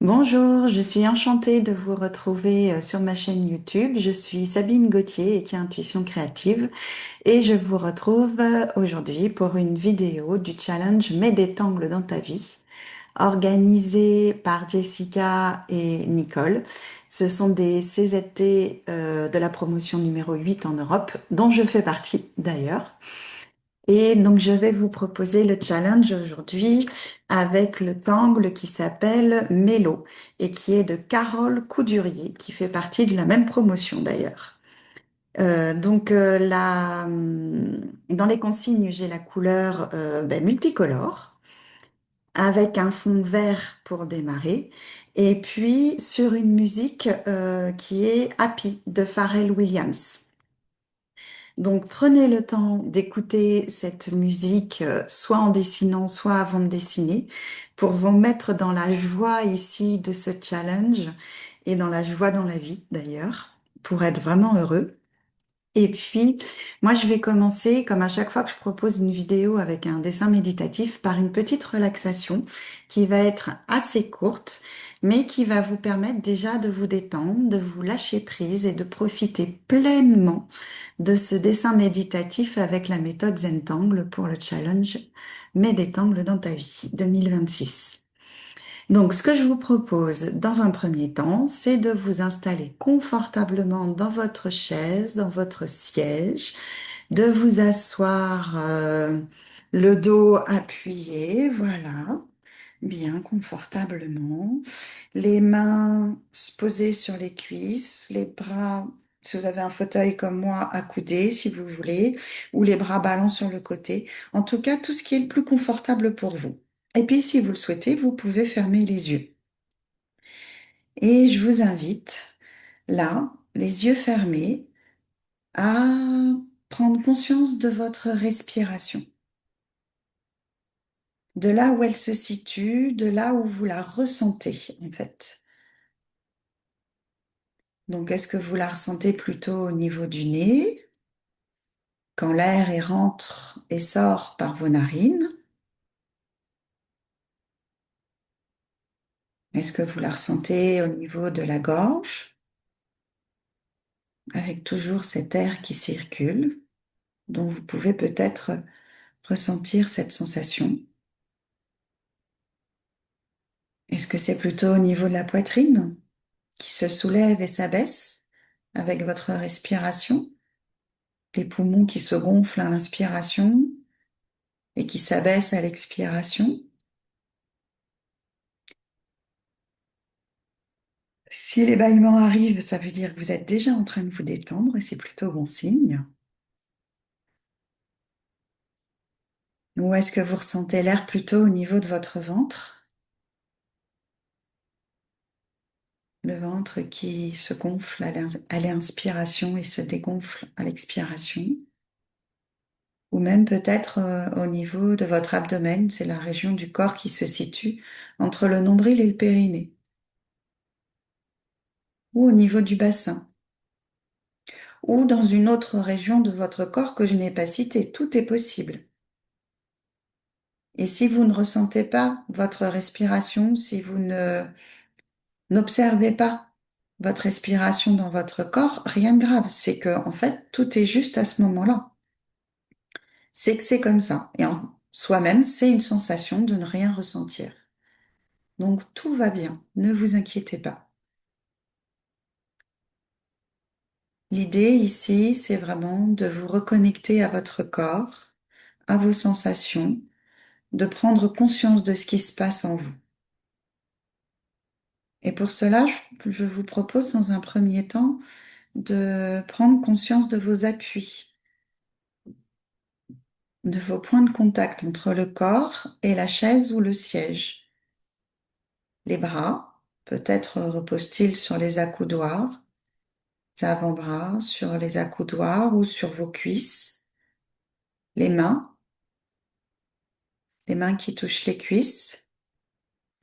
Bonjour, je suis enchantée de vous retrouver sur ma chaîne YouTube. Je suis Sabine Gauthier, qui est Intuition Créative, et je vous retrouve aujourd'hui pour une vidéo du challenge Mets des tangles dans ta vie, organisé par Jessica et Nicole. Ce sont des CZT de la promotion numéro 8 en Europe, dont je fais partie d'ailleurs. Et donc, je vais vous proposer le challenge aujourd'hui avec le tangle qui s'appelle Mélo et qui est de Carole Coudurier, qui fait partie de la même promotion d'ailleurs. Dans les consignes, j'ai la couleur multicolore avec un fond vert pour démarrer et puis sur une musique qui est Happy de Pharrell Williams. Donc prenez le temps d'écouter cette musique, soit en dessinant, soit avant de dessiner, pour vous mettre dans la joie ici de ce challenge et dans la joie dans la vie d'ailleurs, pour être vraiment heureux. Et puis, moi, je vais commencer, comme à chaque fois que je propose une vidéo avec un dessin méditatif, par une petite relaxation qui va être assez courte, mais qui va vous permettre déjà de vous détendre, de vous lâcher prise et de profiter pleinement de ce dessin méditatif avec la méthode Zentangle pour le challenge Mets des tangles dans ta vie 2026. Donc, ce que je vous propose dans un premier temps, c'est de vous installer confortablement dans votre chaise, dans votre siège, de vous asseoir le dos appuyé, voilà, bien confortablement, les mains posées sur les cuisses, les bras, si vous avez un fauteuil comme moi, accoudés si vous voulez, ou les bras ballants sur le côté. En tout cas, tout ce qui est le plus confortable pour vous. Et puis, si vous le souhaitez, vous pouvez fermer les yeux. Et je vous invite, là, les yeux fermés, à prendre conscience de votre respiration, de là où elle se situe, de là où vous la ressentez, en fait. Donc, est-ce que vous la ressentez plutôt au niveau du nez, quand l'air y rentre et sort par vos narines? Est-ce que vous la ressentez au niveau de la gorge, avec toujours cet air qui circule, dont vous pouvez peut-être ressentir cette sensation? Est-ce que c'est plutôt au niveau de la poitrine qui se soulève et s'abaisse avec votre respiration? Les poumons qui se gonflent à l'inspiration et qui s'abaissent à l'expiration? Si les bâillements arrivent, ça veut dire que vous êtes déjà en train de vous détendre et c'est plutôt bon signe. Ou est-ce que vous ressentez l'air plutôt au niveau de votre ventre? Le ventre qui se gonfle à l'inspiration et se dégonfle à l'expiration. Ou même peut-être au niveau de votre abdomen, c'est la région du corps qui se situe entre le nombril et le périnée. Ou au niveau du bassin. Ou dans une autre région de votre corps que je n'ai pas citée. Tout est possible. Et si vous ne ressentez pas votre respiration, si vous ne n'observez pas votre respiration dans votre corps, rien de grave. C'est que, en fait, tout est juste à ce moment-là. C'est que c'est comme ça. Et en soi-même, c'est une sensation de ne rien ressentir. Donc, tout va bien. Ne vous inquiétez pas. L'idée ici, c'est vraiment de vous reconnecter à votre corps, à vos sensations, de prendre conscience de ce qui se passe en vous. Et pour cela, je vous propose dans un premier temps de prendre conscience de vos appuis, de vos points de contact entre le corps et la chaise ou le siège. Les bras, peut-être reposent-ils sur les accoudoirs, les avant-bras sur les accoudoirs ou sur vos cuisses. Les mains qui touchent les cuisses,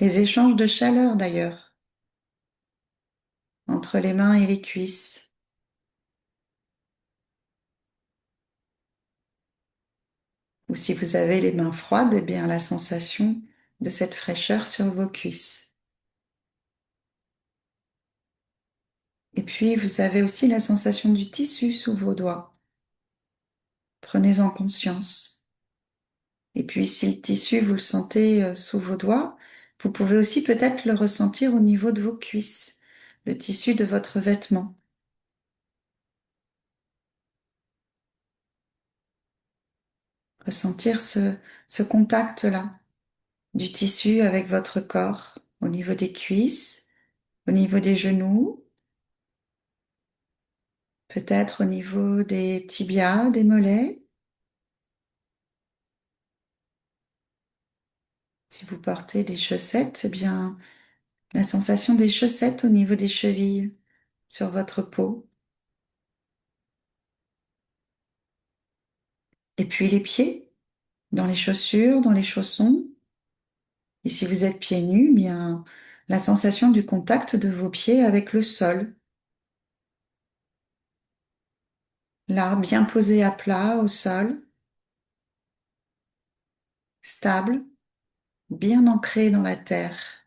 les échanges de chaleur d'ailleurs, entre les mains et les cuisses. Ou si vous avez les mains froides, eh bien la sensation de cette fraîcheur sur vos cuisses. Et puis, vous avez aussi la sensation du tissu sous vos doigts. Prenez-en conscience. Et puis, si le tissu, vous le sentez sous vos doigts, vous pouvez aussi peut-être le ressentir au niveau de vos cuisses, le tissu de votre vêtement. Ressentir ce contact-là du tissu avec votre corps, au niveau des cuisses, au niveau des genoux, peut-être au niveau des tibias, des mollets. Si vous portez des chaussettes, c'est bien la sensation des chaussettes au niveau des chevilles sur votre peau. Et puis les pieds, dans les chaussures, dans les chaussons. Et si vous êtes pieds nus, eh bien la sensation du contact de vos pieds avec le sol. Là, bien posé à plat au sol, stable, bien ancré dans la terre.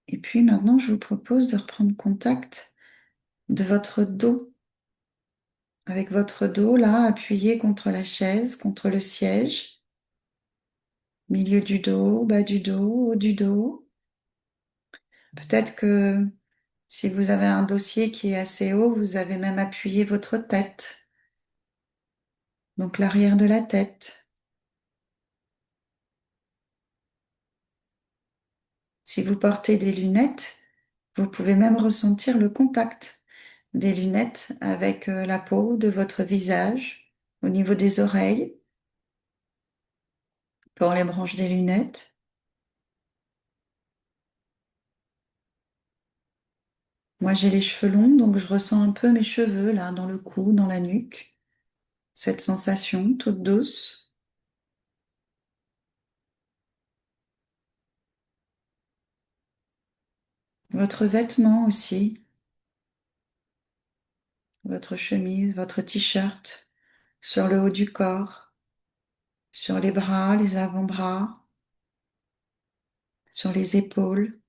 Et puis maintenant, je vous propose de reprendre contact de votre dos, avec votre dos là, appuyé contre la chaise, contre le siège, milieu du dos, bas du dos, haut du dos. Peut-être que si vous avez un dossier qui est assez haut, vous avez même appuyé votre tête, donc l'arrière de la tête. Si vous portez des lunettes, vous pouvez même ressentir le contact des lunettes avec la peau de votre visage, au niveau des oreilles, pour les branches des lunettes. Moi, j'ai les cheveux longs, donc je ressens un peu mes cheveux là, dans le cou, dans la nuque. Cette sensation toute douce. Votre vêtement aussi, votre chemise, votre t-shirt, sur le haut du corps, sur les bras, les avant-bras, sur les épaules,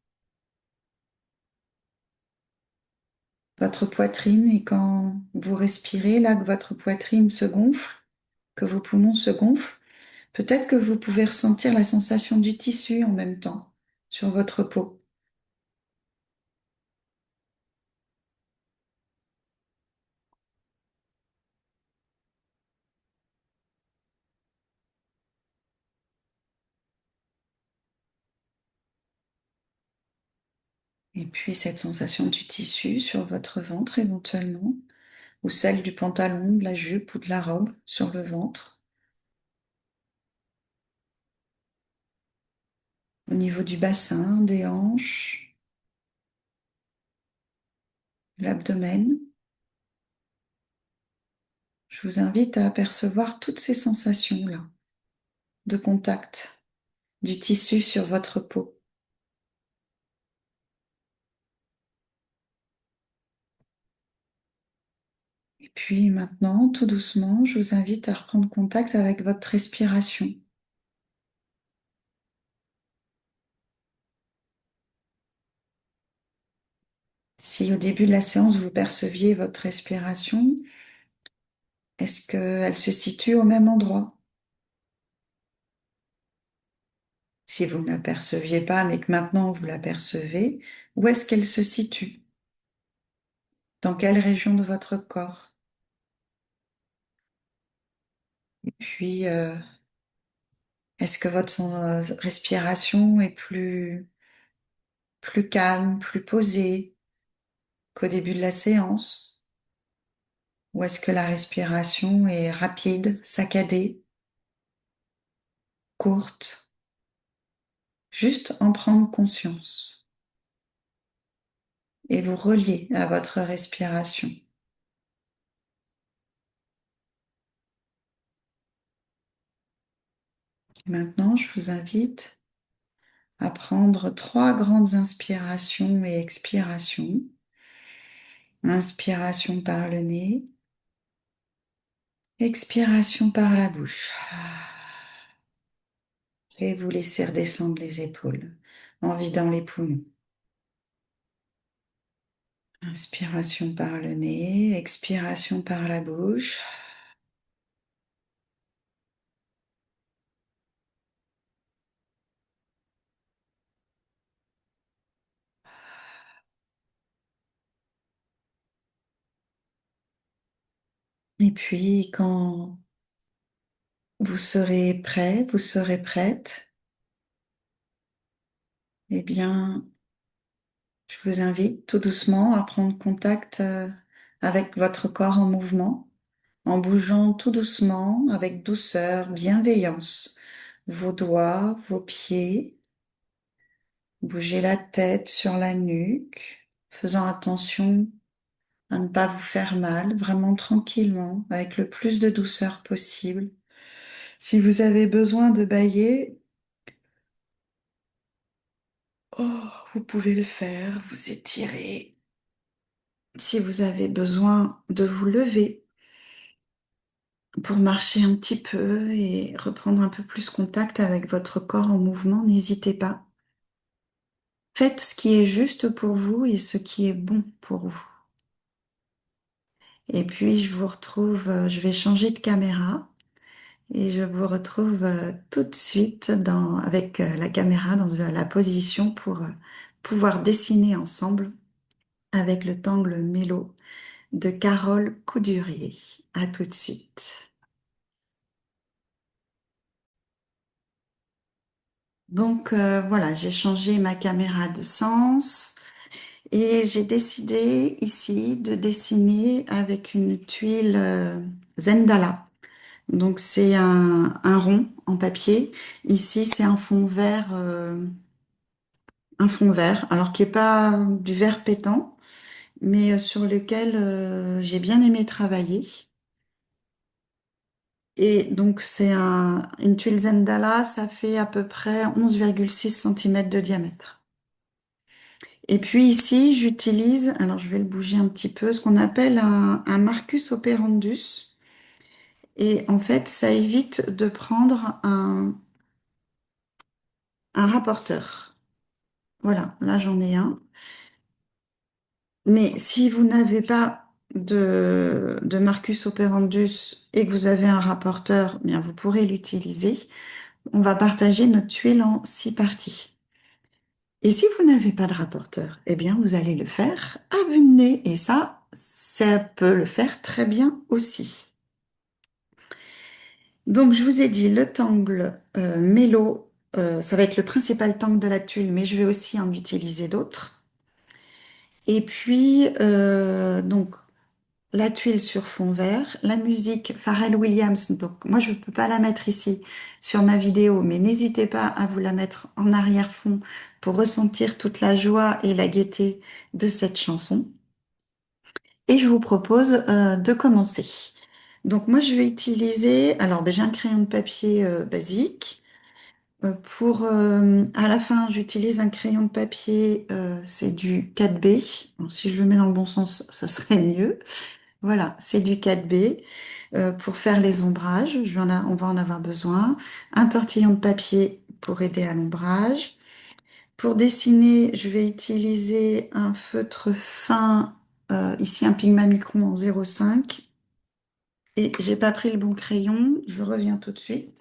votre poitrine. Et quand vous respirez, là, que votre poitrine se gonfle, que vos poumons se gonflent, peut-être que vous pouvez ressentir la sensation du tissu en même temps sur votre peau. Et puis cette sensation du tissu sur votre ventre éventuellement, ou celle du pantalon, de la jupe ou de la robe sur le ventre, au niveau du bassin, des hanches, l'abdomen. Je vous invite à apercevoir toutes ces sensations-là de contact du tissu sur votre peau. Et puis maintenant, tout doucement, je vous invite à reprendre contact avec votre respiration. Si au début de la séance, vous perceviez votre respiration, est-ce qu'elle se situe au même endroit? Si vous ne la perceviez pas, mais que maintenant vous la percevez, où est-ce qu'elle se situe? Dans quelle région de votre corps? Et puis, est-ce que votre respiration est plus calme, plus posée qu'au début de la séance? Ou est-ce que la respiration est rapide, saccadée, courte? Juste en prendre conscience et vous relier à votre respiration. Maintenant, je vous invite à prendre 3 grandes inspirations et expirations. Inspiration par le nez, expiration par la bouche. Et vous laissez redescendre les épaules en vidant les poumons. Inspiration par le nez, expiration par la bouche. Et puis, quand vous serez prêt, vous serez prête, eh bien, je vous invite tout doucement à prendre contact avec votre corps en mouvement, en bougeant tout doucement, avec douceur, bienveillance. Vos doigts, vos pieds, bougez la tête sur la nuque, faisant attention à ne pas vous faire mal, vraiment tranquillement, avec le plus de douceur possible. Si vous avez besoin de bâiller, vous pouvez le faire, vous étirez. Si vous avez besoin de vous lever pour marcher un petit peu et reprendre un peu plus contact avec votre corps en mouvement, n'hésitez pas. Faites ce qui est juste pour vous et ce qui est bon pour vous. Et puis, je vous retrouve, je vais changer de caméra et je vous retrouve tout de suite avec la caméra dans la position pour pouvoir dessiner ensemble avec le tangle mélo de Carole Coudurier. À tout de suite. Donc voilà, j'ai changé ma caméra de sens et j'ai décidé ici de dessiner avec une tuile Zendala. Donc c'est un rond en papier. Ici c'est un fond vert, alors qui est pas du vert pétant, mais sur lequel j'ai bien aimé travailler. Et donc c'est une tuile Zendala, ça fait à peu près 11,6 cm de diamètre. Et puis ici, j'utilise, alors je vais le bouger un petit peu, ce qu'on appelle un Marcus operandus. Et en fait, ça évite de prendre un rapporteur. Voilà, là j'en ai un. Mais si vous n'avez pas de Marcus operandus et que vous avez un rapporteur, bien vous pourrez l'utiliser. On va partager notre tuile en 6 parties. Et si vous n'avez pas de rapporteur, eh bien vous allez le faire à vue de nez. Et ça peut le faire très bien aussi. Donc, je vous ai dit, le tangle mélo, ça va être le principal tangle de la tuile, mais je vais aussi en utiliser d'autres. Et puis, donc, la tuile sur fond vert, la musique Pharrell Williams. Donc, moi, je ne peux pas la mettre ici sur ma vidéo, mais n'hésitez pas à vous la mettre en arrière-fond pour ressentir toute la joie et la gaieté de cette chanson. Et je vous propose de commencer. Donc, moi, je vais utiliser, alors, ben, j'ai un crayon de papier basique. À la fin, j'utilise un crayon de papier, c'est du 4B. Bon, si je le mets dans le bon sens, ça serait mieux. Voilà, c'est du 4B. Pour faire les ombrages, on va en avoir besoin. Un tortillon de papier pour aider à l'ombrage. Pour dessiner, je vais utiliser un feutre fin, ici un Pigma Micron en 0,5. Et j'ai pas pris le bon crayon, je reviens tout de suite.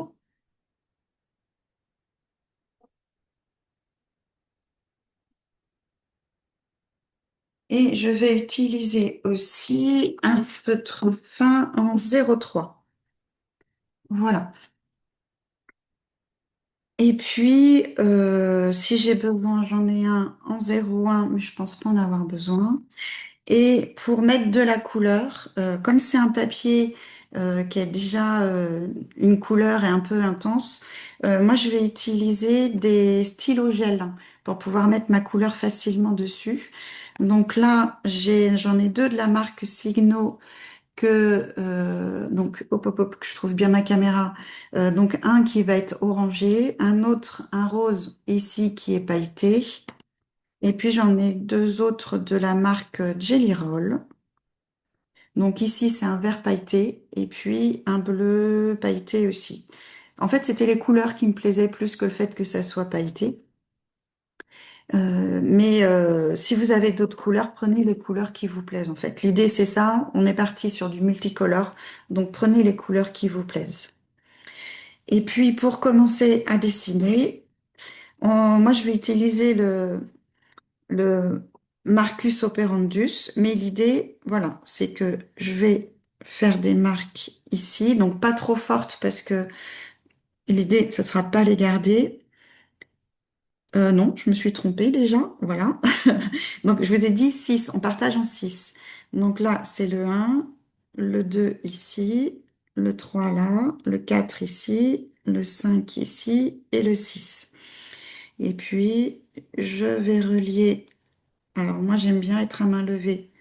Et je vais utiliser aussi un feutre fin en 0,3. Voilà. Et puis, si j'ai besoin, j'en ai un en 0,1, mais je pense pas en avoir besoin. Et pour mettre de la couleur, comme c'est un papier qui a déjà une couleur et un peu intense, moi je vais utiliser des stylos gel pour pouvoir mettre ma couleur facilement dessus. Donc là, j'en ai deux de la marque Signo donc hop hop hop que je trouve bien ma caméra. Donc un qui va être orangé, un autre un rose ici qui est pailleté. Et puis j'en ai deux autres de la marque Jelly Roll. Donc ici c'est un vert pailleté et puis un bleu pailleté aussi. En fait, c'était les couleurs qui me plaisaient plus que le fait que ça soit pailleté. Mais si vous avez d'autres couleurs, prenez les couleurs qui vous plaisent en fait. L'idée c'est ça, on est parti sur du multicolore, donc prenez les couleurs qui vous plaisent. Et puis pour commencer à dessiner, moi je vais utiliser le Marcus operandus, mais l'idée, voilà, c'est que je vais faire des marques ici, donc pas trop fortes parce que l'idée, ça sera pas les garder. Non, je me suis trompée déjà, voilà. Donc, je vous ai dit 6. On partage en 6. Donc là, c'est le un, le 2 ici, le 3 là, le 4 ici, le 5 ici et le 6. Et puis, je vais relier. Alors, moi, j'aime bien être à main levée.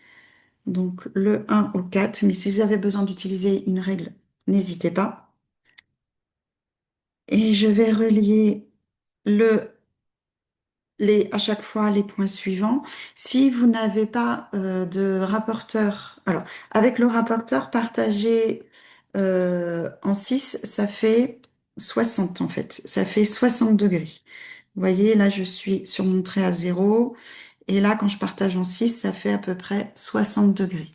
Donc, le un au 4. Mais si vous avez besoin d'utiliser une règle, n'hésitez pas. Et je vais relier le à chaque fois les points suivants. Si vous n'avez pas de rapporteur, alors avec le rapporteur partagé en 6 ça fait 60 en fait. Ça fait 60 degrés. Vous voyez, là je suis sur mon trait à 0 et là quand je partage en 6 ça fait à peu près 60 degrés.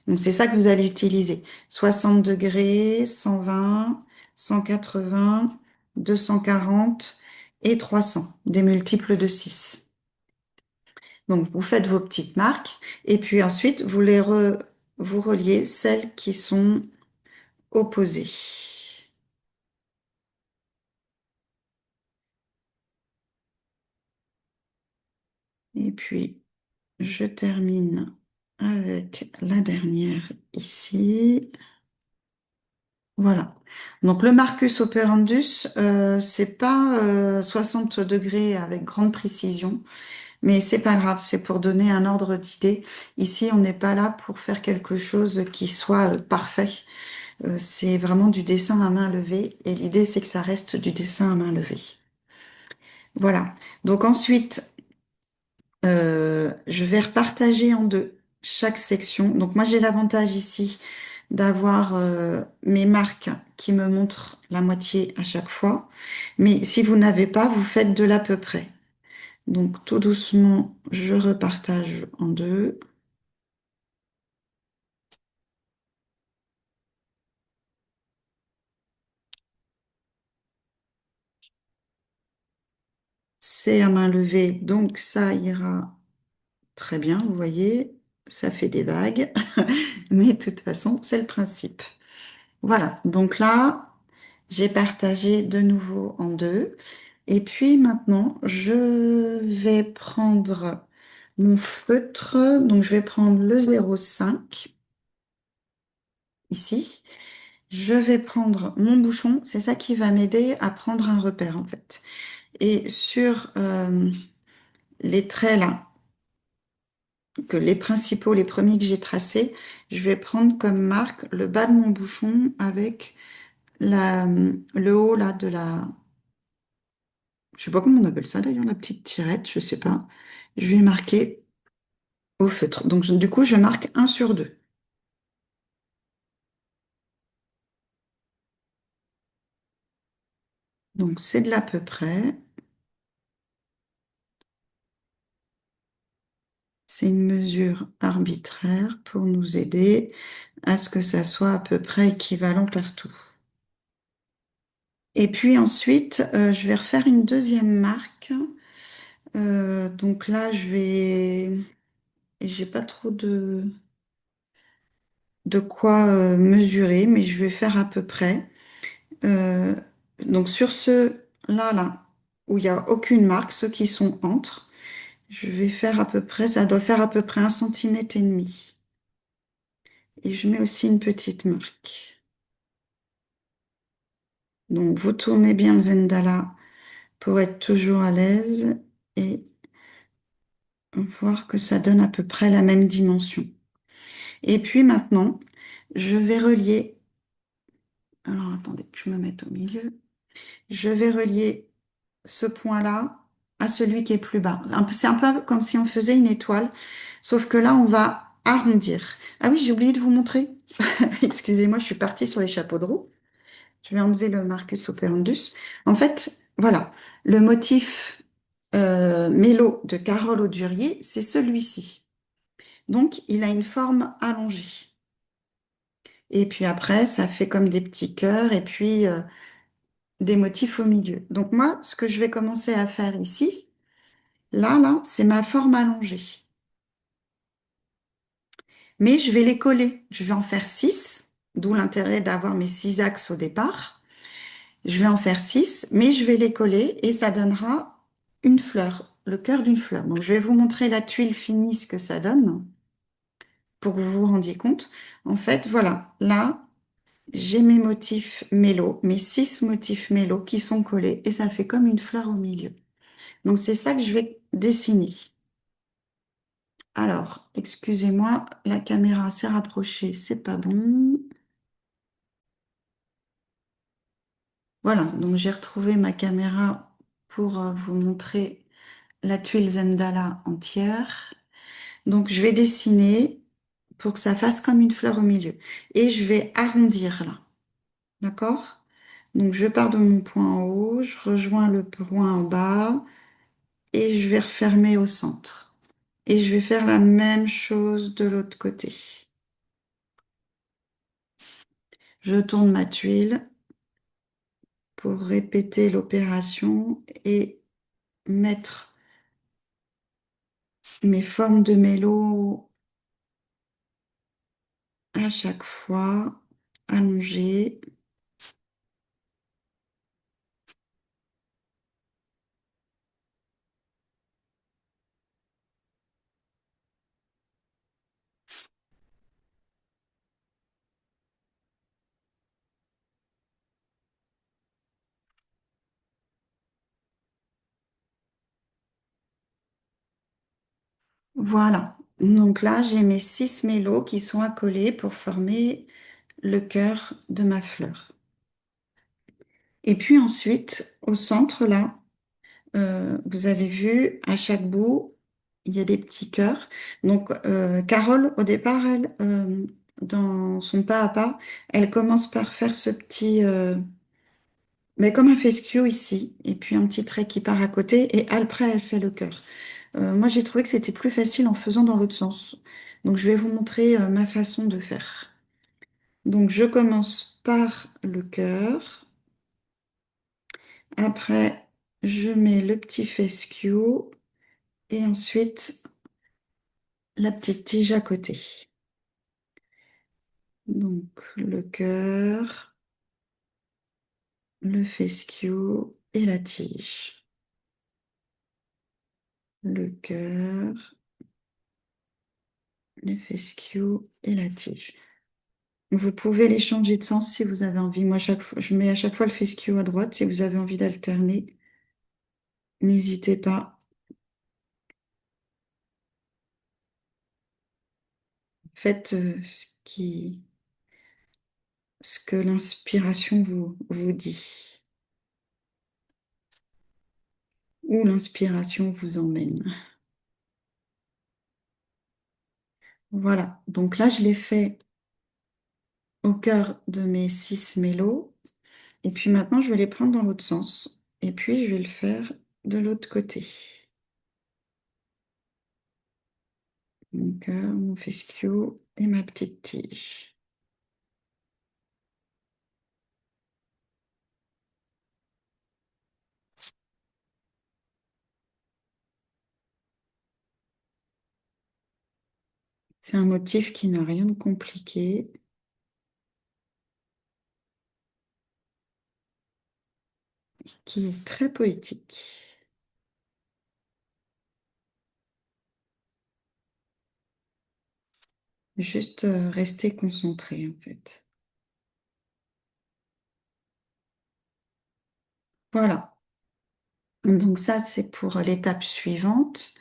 Donc c'est ça que vous allez utiliser. 60 degrés, 120, 180, 240 et 300, des multiples de 6. Donc, vous faites vos petites marques et puis ensuite, vous reliez celles qui sont opposées. Et puis, je termine avec la dernière ici. Voilà. Donc, le Marcus operandus, c'est pas 60 degrés avec grande précision, mais c'est pas grave, c'est pour donner un ordre d'idée. Ici, on n'est pas là pour faire quelque chose qui soit parfait. C'est vraiment du dessin à main levée et l'idée c'est que ça reste du dessin à main levée. Voilà. Donc ensuite, je vais repartager en deux chaque section. Donc moi j'ai l'avantage ici d'avoir mes marques qui me montrent la moitié à chaque fois. Mais si vous n'avez pas, vous faites de l'à peu près. Donc tout doucement, je repartage en deux. C'est à main levée, donc ça ira très bien, vous voyez, ça fait des vagues, mais de toute façon, c'est le principe. Voilà, donc là, j'ai partagé de nouveau en deux. Et puis maintenant, je vais prendre mon feutre, donc je vais prendre le 0,5 ici. Je vais prendre mon bouchon, c'est ça qui va m'aider à prendre un repère en fait. Et sur les traits là, que les principaux, les premiers que j'ai tracés, je vais prendre comme marque le bas de mon bouchon avec le haut là de la, je sais pas comment on appelle ça d'ailleurs, la petite tirette, je sais pas. Je vais marquer au feutre. Donc du coup, je marque un sur 2. Donc c'est de l'à peu près. C'est une mesure arbitraire pour nous aider à ce que ça soit à peu près équivalent partout. Et puis ensuite, je vais refaire une deuxième marque. Donc là, j'ai pas trop de quoi mesurer, mais je vais faire à peu près. Euh, donc sur là, où il n'y a aucune marque, ceux qui sont entre, je vais faire à peu près, ça doit faire à peu près 1,5 cm. Et je mets aussi une petite marque. Donc vous tournez bien le Zendala pour être toujours à l'aise et voir que ça donne à peu près la même dimension. Et puis maintenant, je vais relier. Alors attendez que je me mette au milieu. Je vais relier ce point-là à celui qui est plus bas. C'est un peu comme si on faisait une étoile, sauf que là, on va arrondir. Ah oui, j'ai oublié de vous montrer. Excusez-moi, je suis partie sur les chapeaux de roue. Je vais enlever le Marcus operandus. En fait, voilà, le motif mélo de Carole Audurier, c'est celui-ci. Donc, il a une forme allongée. Et puis après, ça fait comme des petits cœurs et puis des motifs au milieu. Donc moi, ce que je vais commencer à faire ici, là, c'est ma forme allongée. Mais je vais les coller. Je vais en faire six, d'où l'intérêt d'avoir mes six axes au départ. Je vais en faire six, mais je vais les coller et ça donnera une fleur, le cœur d'une fleur. Donc je vais vous montrer la tuile finie, ce que ça donne, pour que vous vous rendiez compte. En fait, voilà, là, j'ai mes motifs mélo, mes six motifs mélo qui sont collés et ça fait comme une fleur au milieu. Donc c'est ça que je vais dessiner. Alors, excusez-moi, la caméra s'est rapprochée, c'est pas bon. Voilà, donc j'ai retrouvé ma caméra pour vous montrer la tuile Zendala entière. Donc je vais dessiner pour que ça fasse comme une fleur au milieu. Et je vais arrondir là, d'accord? Donc je pars de mon point en haut, je rejoins le point en bas et je vais refermer au centre. Et je vais faire la même chose de l'autre côté. Je tourne ma tuile pour répéter l'opération et mettre mes formes de mélo à chaque fois allongées. Voilà. Donc là, j'ai mes six mélos qui sont accolés pour former le cœur de ma fleur. Et puis ensuite, au centre, là, vous avez vu, à chaque bout, il y a des petits cœurs. Donc, Carole, au départ, elle, dans son pas à pas, elle commence par faire ce petit, mais comme un fescue ici, et puis un petit trait qui part à côté, et après, elle fait le cœur. Moi, j'ai trouvé que c'était plus facile en faisant dans l'autre sens. Donc, je vais vous montrer ma façon de faire. Donc, je commence par le cœur. Après, je mets le petit fescue et ensuite la petite tige à côté. Donc, le cœur, le fescue et la tige. Le cœur, le fescue et la tige. Vous pouvez les changer de sens si vous avez envie. Moi, chaque fois, je mets à chaque fois le fescue à droite. Si vous avez envie d'alterner, n'hésitez pas. Faites ce que l'inspiration vous dit, où l'inspiration vous emmène. Voilà. Donc là, je l'ai fait au cœur de mes six mélos. Et puis maintenant, je vais les prendre dans l'autre sens. Et puis, je vais le faire de l'autre côté. Mon cœur, mon fescue et ma petite tige. C'est un motif qui n'a rien de compliqué, qui est très poétique. Juste rester concentré en fait. Voilà. Donc ça, c'est pour l'étape suivante.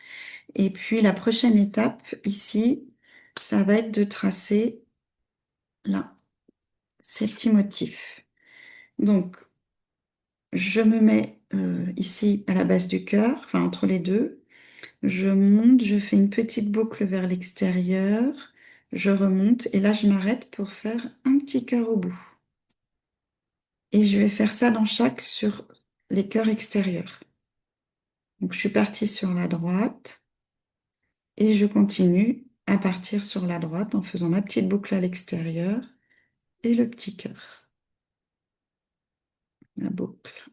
Et puis la prochaine étape ici, ça va être de tracer là, ces petits motifs. Donc, je me mets ici à la base du cœur, enfin entre les deux. Je monte, je fais une petite boucle vers l'extérieur. Je remonte et là, je m'arrête pour faire un petit cœur au bout. Et je vais faire ça dans chaque sur les cœurs extérieurs. Donc je suis partie sur la droite et je continue à partir sur la droite en faisant ma petite boucle à l'extérieur et le petit cœur. La boucle,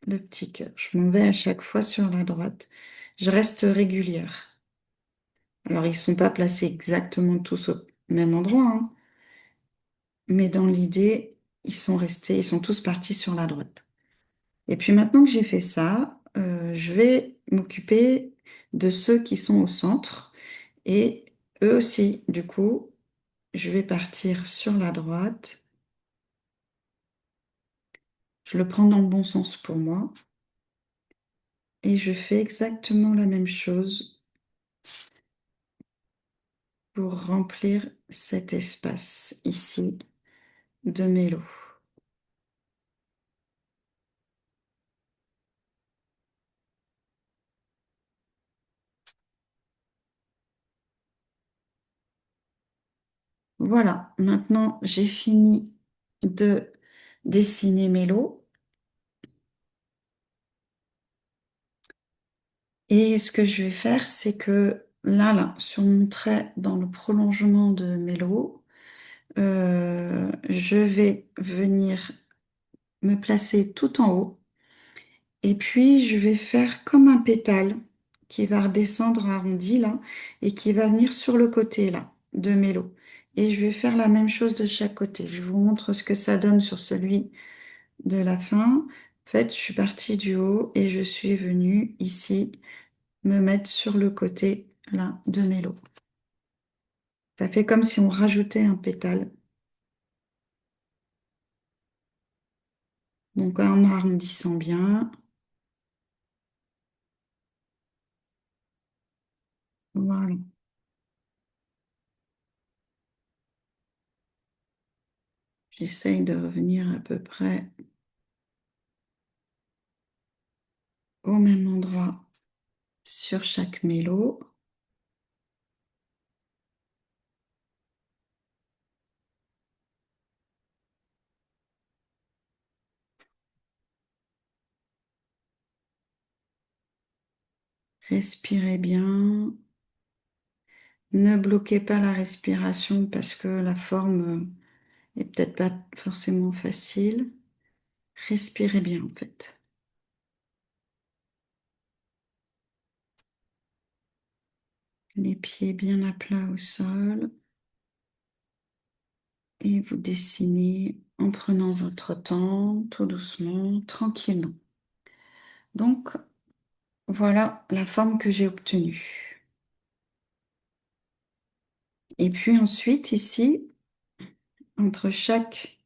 le petit cœur. Je m'en vais à chaque fois sur la droite. Je reste régulière. Alors ils ne sont pas placés exactement tous au même endroit, hein, mais dans l'idée, ils sont restés, ils sont tous partis sur la droite. Et puis maintenant que j'ai fait ça, je vais m'occuper de ceux qui sont au centre. Et eux aussi, du coup, je vais partir sur la droite. Je le prends dans le bon sens pour moi. Et je fais exactement la même chose pour remplir cet espace ici de mélo. Voilà, maintenant j'ai fini de dessiner Mélo. Et ce que je vais faire, c'est que là, sur mon trait, dans le prolongement de Mélo, je vais venir me placer tout en haut. Et puis, je vais faire comme un pétale qui va redescendre arrondi là et qui va venir sur le côté là de Mélo. Et je vais faire la même chose de chaque côté. Je vous montre ce que ça donne sur celui de la fin. En fait, je suis partie du haut et je suis venue ici me mettre sur le côté là de Mélo. Ça fait comme si on rajoutait un pétale. Donc en arrondissant bien, voilà. J'essaye de revenir à peu près au même endroit sur chaque mélo. Respirez bien. Ne bloquez pas la respiration parce que la forme est peut-être pas forcément facile. Respirez bien en fait. Les pieds bien à plat au sol et vous dessinez en prenant votre temps, tout doucement, tranquillement. Donc voilà la forme que j'ai obtenue. Et puis ensuite ici, entre chaque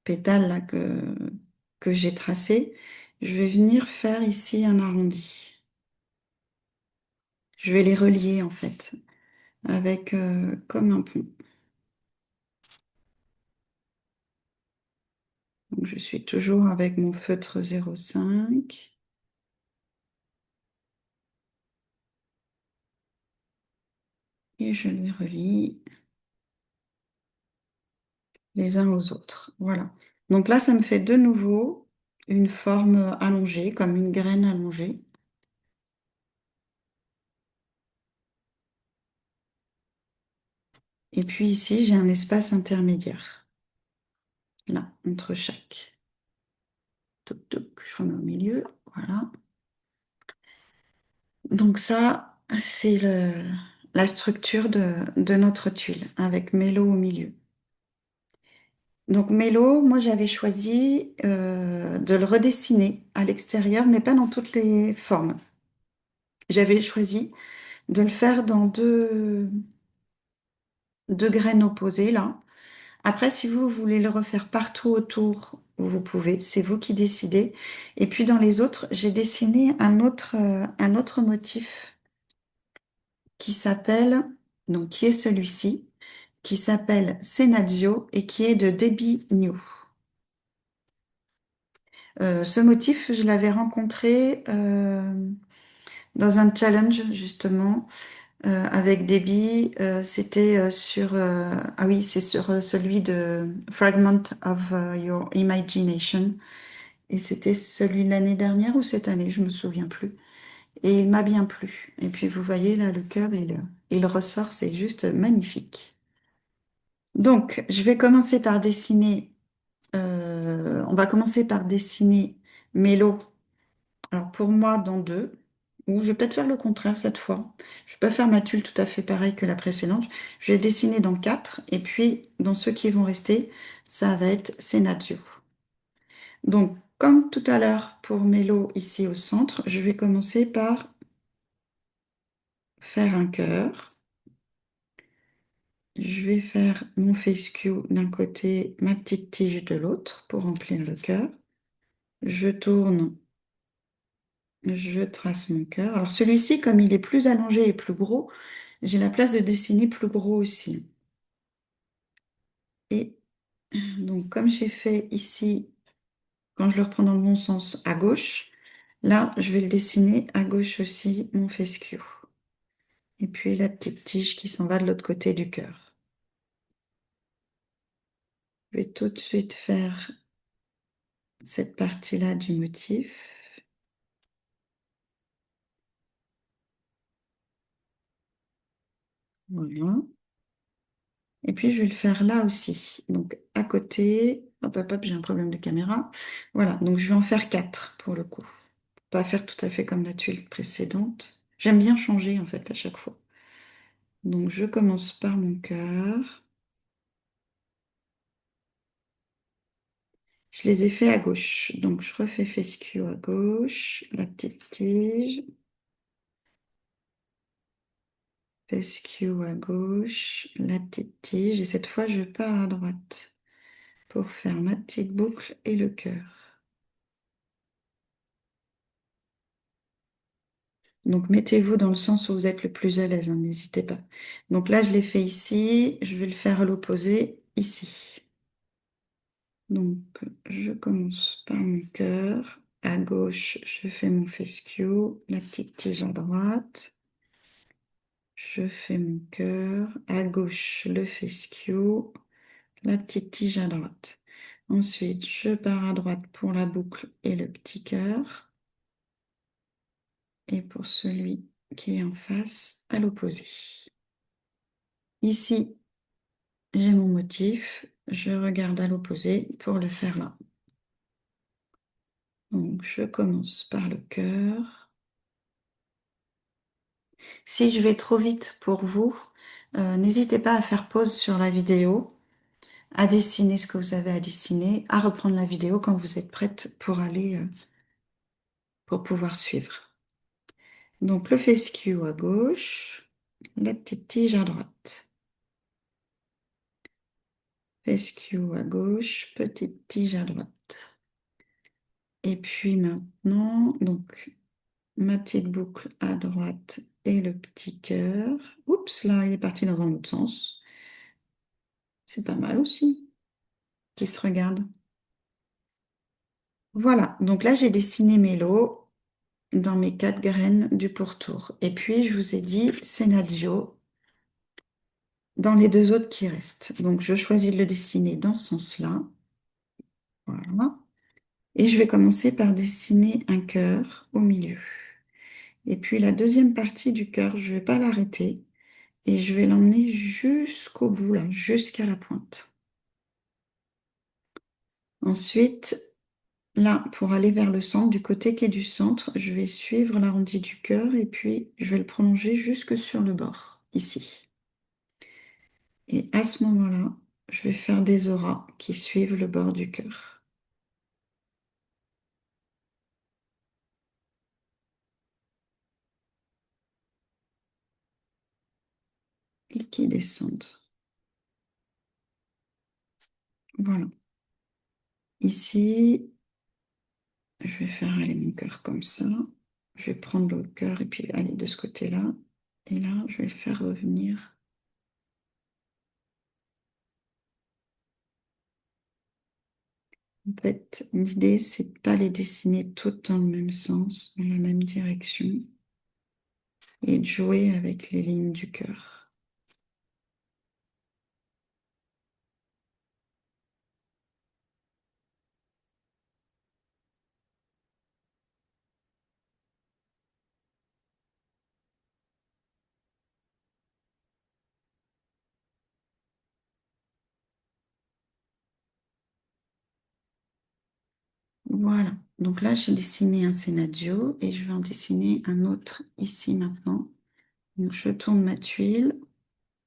pétale là que j'ai tracé, je vais venir faire ici un arrondi. Je vais les relier en fait avec comme un pont. Donc, je suis toujours avec mon feutre 0,5 et je les relie les uns aux autres. Voilà. Donc là, ça me fait de nouveau une forme allongée, comme une graine allongée. Et puis ici, j'ai un espace intermédiaire, là, entre chaque. Toc, toc, je remets au milieu. Voilà. Donc ça, c'est la structure de notre tuile, avec Mélo au milieu. Donc Mélo, moi j'avais choisi de le redessiner à l'extérieur, mais pas dans toutes les formes. J'avais choisi de le faire dans deux graines opposées là. Après, si vous voulez le refaire partout autour, vous pouvez, c'est vous qui décidez. Et puis dans les autres, j'ai dessiné un autre motif qui s'appelle, donc qui est celui-ci, qui s'appelle Senazio et qui est de Debbie New. Ce motif, je l'avais rencontré dans un challenge justement avec des billes. C'était sur... ah oui, c'est sur celui de Fragment of Your Imagination. Et c'était celui de l'année dernière ou cette année, je me souviens plus. Et il m'a bien plu. Et puis vous voyez là, le cœur, il ressort, c'est juste magnifique. Donc, je vais commencer par dessiner. On va commencer par dessiner Mélo. Alors pour moi, dans deux, ou je vais peut-être faire le contraire cette fois. Je vais pas faire ma tulle tout à fait pareil que la précédente. Je vais dessiner dans quatre, et puis dans ceux qui vont rester, ça va être Sénazio. Donc, comme tout à l'heure pour Mélo ici au centre, je vais commencer par faire un cœur. Je vais faire mon fescue d'un côté, ma petite tige de l'autre pour remplir le cœur. Je tourne, je trace mon cœur. Alors celui-ci, comme il est plus allongé et plus gros, j'ai la place de dessiner plus gros aussi. Et donc comme j'ai fait ici, quand je le reprends dans le bon sens, à gauche, là, je vais le dessiner à gauche aussi, mon fescue. Et puis la petite tige qui s'en va de l'autre côté du cœur. Je vais tout de suite faire cette partie-là du motif. Voilà. Et puis, je vais le faire là aussi. Donc, à côté. Hop, hop, hop, j'ai un problème de caméra. Voilà, donc je vais en faire quatre pour le coup. Pas faire tout à fait comme la tuile précédente. J'aime bien changer en fait à chaque fois. Donc, je commence par mon cœur. Je les ai fait à gauche. Donc, je refais fescue à gauche, la petite tige. Fescue à gauche, la petite tige. Et cette fois, je pars à droite pour faire ma petite boucle et le cœur. Donc, mettez-vous dans le sens où vous êtes le plus à l'aise, hein, n'hésitez pas. Donc là, je l'ai fait ici, je vais le faire à l'opposé ici. Donc, je commence par mon cœur. À gauche, je fais mon fescue, la petite tige à droite. Je fais mon cœur. À gauche, le fescue, la petite tige à droite. Ensuite, je pars à droite pour la boucle et le petit cœur. Et pour celui qui est en face, à l'opposé. Ici, j'ai mon motif, je regarde à l'opposé pour le faire là. Donc, je commence par le cœur. Si je vais trop vite pour vous, n'hésitez pas à faire pause sur la vidéo, à dessiner ce que vous avez à dessiner, à reprendre la vidéo quand vous êtes prête pour aller, pour pouvoir suivre. Donc, le fescue à gauche, la petite tige à droite. Fescue à gauche, petite tige à droite. Et puis maintenant, donc ma petite boucle à droite et le petit cœur. Oups, là, il est parti dans un autre sens. C'est pas mal aussi, qui se regarde. Voilà, donc là, j'ai dessiné mes lots dans mes quatre graines du pourtour. Et puis, je vous ai dit Sénazio dans les deux autres qui restent. Donc, je choisis de le dessiner dans ce sens-là. Voilà. Et je vais commencer par dessiner un cœur au milieu. Et puis, la deuxième partie du cœur, je ne vais pas l'arrêter. Et je vais l'emmener jusqu'au bout, là, jusqu'à la pointe. Ensuite, là, pour aller vers le centre, du côté qui est du centre, je vais suivre l'arrondi du cœur et puis je vais le prolonger jusque sur le bord, ici. Et à ce moment-là, je vais faire des auras qui suivent le bord du cœur et qui descendent. Voilà. Ici, je vais faire aller mon cœur comme ça. Je vais prendre le cœur et puis aller de ce côté-là. Et là, je vais le faire revenir. En fait, l'idée, c'est de pas les dessiner toutes dans le même sens, dans la même direction. et de jouer avec les lignes du cœur. Voilà. Donc là, j'ai dessiné un scénario et je vais en dessiner un autre ici maintenant. Donc, je tourne ma tuile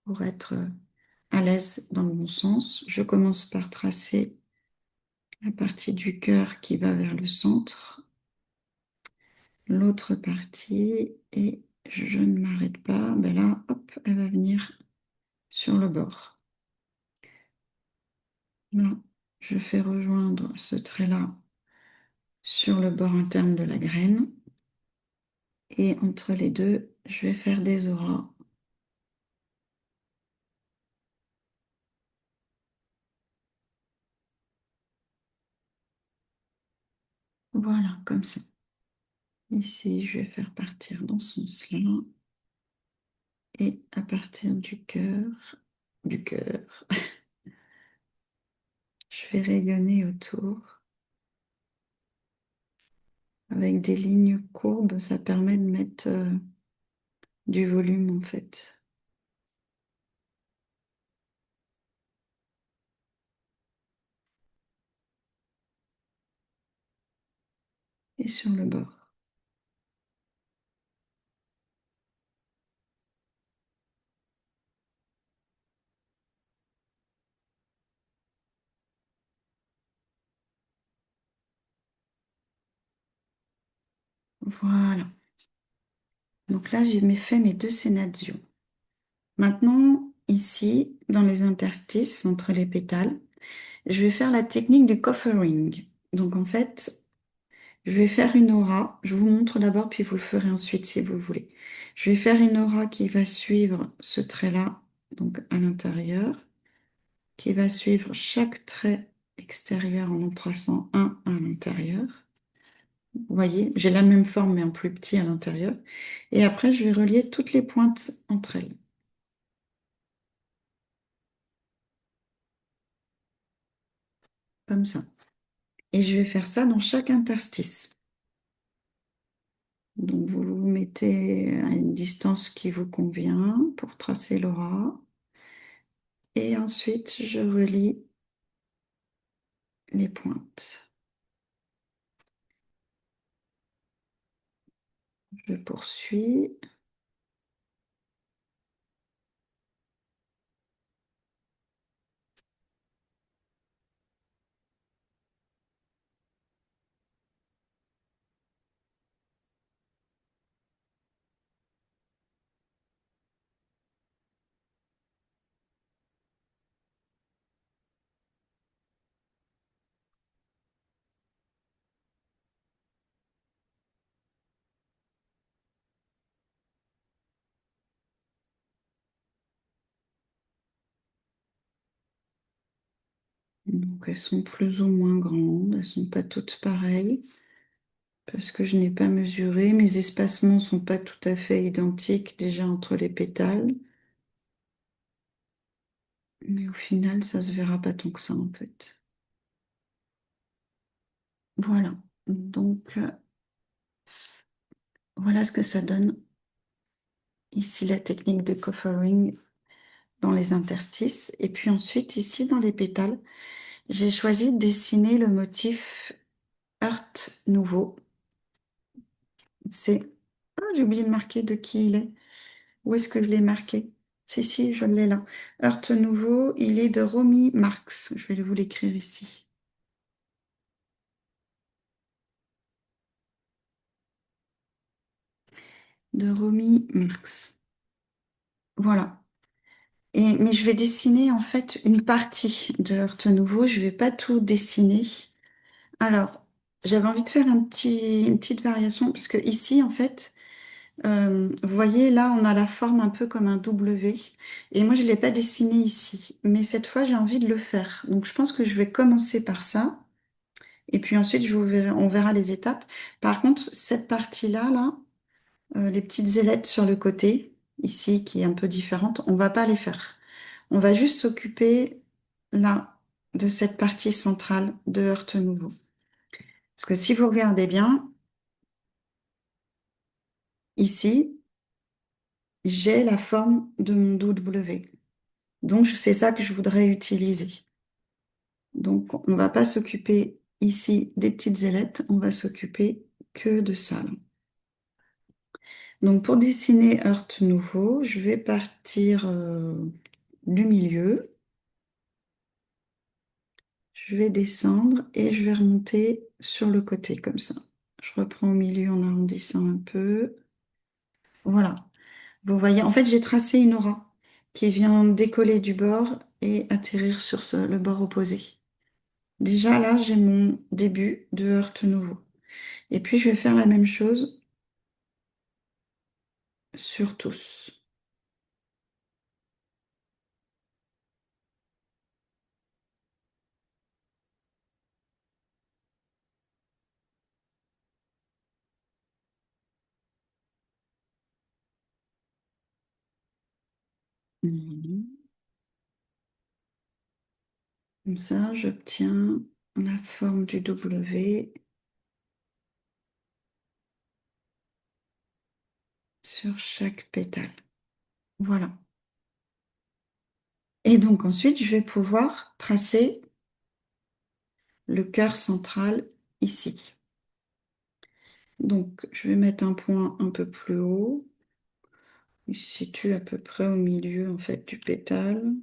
pour être à l'aise dans le bon sens. Je commence par tracer la partie du cœur qui va vers le centre, l'autre partie, et je ne m'arrête pas. Ben là, hop, elle va venir sur le bord. Là, je fais rejoindre ce trait-là sur le bord interne de la graine. Et entre les deux, je vais faire des auras. Voilà, comme ça. Ici, je vais faire partir dans ce sens-là. Et à partir du cœur, je vais rayonner autour. Avec des lignes courbes, ça permet de mettre du volume en fait. Et sur le bord. Voilà. Donc là, fait mes deux scénarios. Maintenant, ici, dans les interstices entre les pétales, je vais faire la technique du coffering. Donc en fait, je vais faire une aura. Je vous montre d'abord, puis vous le ferez ensuite si vous voulez. Je vais faire une aura qui va suivre ce trait-là, donc à l'intérieur, qui va suivre chaque trait extérieur en en traçant un à l'intérieur. Vous voyez, j'ai la même forme mais en plus petit à l'intérieur. Et après, je vais relier toutes les pointes entre elles, comme ça. Et je vais faire ça dans chaque interstice. Donc, vous vous mettez à une distance qui vous convient pour tracer l'aura. Et ensuite, je relie les pointes. Je poursuis. Donc, elles sont plus ou moins grandes. Elles sont pas toutes pareilles parce que je n'ai pas mesuré. Mes espacements sont pas tout à fait identiques déjà entre les pétales. Mais au final, ça se verra pas tant que ça en fait. Voilà. Donc, voilà ce que ça donne. Ici, la technique de coffering dans les interstices. Et puis ensuite, ici, dans les pétales, j'ai choisi de dessiner le motif Heurte Nouveau. C'est... Ah, j'ai oublié de marquer de qui il est. Où est-ce que je l'ai marqué? Si, je l'ai là. Heurte Nouveau, il est de Romy Marx. Je vais vous l'écrire ici. De Romy Marx. Voilà. Mais je vais dessiner en fait une partie de Heurte Nouveau. Je ne vais pas tout dessiner. Alors, j'avais envie de faire une petite variation parce que ici, en fait, vous voyez, là, on a la forme un peu comme un W. Et moi, je ne l'ai pas dessiné ici. Mais cette fois, j'ai envie de le faire. Donc, je pense que je vais commencer par ça. Et puis ensuite, on verra les étapes. Par contre, cette partie-là, là, Les petites ailettes sur le côté, ici, qui est un peu différente, on va pas les faire. On va juste s'occuper là de cette partie centrale de Heurte Nouveau. Parce que si vous regardez bien, ici, j'ai la forme de mon W. Donc, c'est ça que je voudrais utiliser. Donc, on ne va pas s'occuper ici des petites ailettes, on va s'occuper que de ça, là. Donc, pour dessiner Heurte Nouveau, je vais partir du milieu. Je vais descendre et je vais remonter sur le côté comme ça. Je reprends au milieu en arrondissant un peu. Voilà. Vous voyez, en fait, j'ai tracé une aura qui vient décoller du bord et atterrir sur le bord opposé. Déjà là, j'ai mon début de heurte nouveau. Et puis, je vais faire la même chose sur tous. Mhm. Comme ça, j'obtiens la forme du W sur chaque pétale. Voilà. Et donc ensuite, je vais pouvoir tracer le cœur central ici. Donc, je vais mettre un point un peu plus haut. Il se situe à peu près au milieu en fait du pétale.